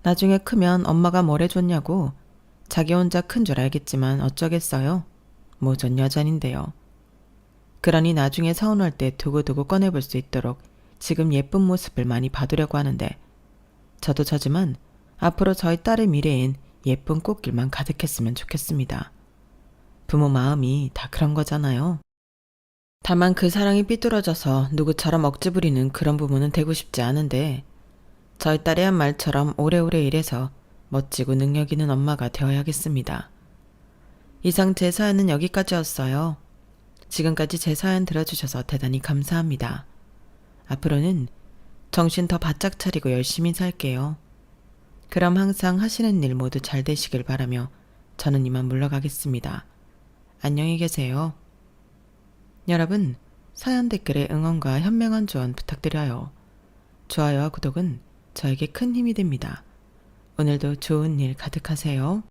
나중에 크면 엄마가 뭘 해줬냐고 자기 혼자 큰 줄 알겠지만 어쩌겠어요. 모전 여전인데요. 그러니 나중에 서운할 때 두고두고 꺼내볼 수 있도록 지금 예쁜 모습을 많이 봐두려고 하는데 저도 저지만 앞으로 저희 딸의 미래엔 예쁜 꽃길만 가득했으면 좋겠습니다. 부모 마음이 다 그런 거잖아요. 다만 그 사랑이 삐뚤어져서 누구처럼 억지 부리는 그런 부모는 되고 싶지 않은데 저희 딸이 한 말처럼 오래오래 일해서 멋지고 능력 있는 엄마가 되어야겠습니다. 이상 제 사연은 여기까지였어요. 지금까지 제 사연 들어주셔서 대단히 감사합니다. 앞으로는 정신 더 바짝 차리고 열심히 살게요. 그럼 항상 하시는 일 모두 잘 되시길 바라며 저는 이만 물러가겠습니다. 안녕히 계세요. 여러분, 사연 댓글에 응원과 현명한 조언 부탁드려요. 좋아요와 구독은 저에게 큰 힘이 됩니다. 오늘도 좋은 일 가득하세요.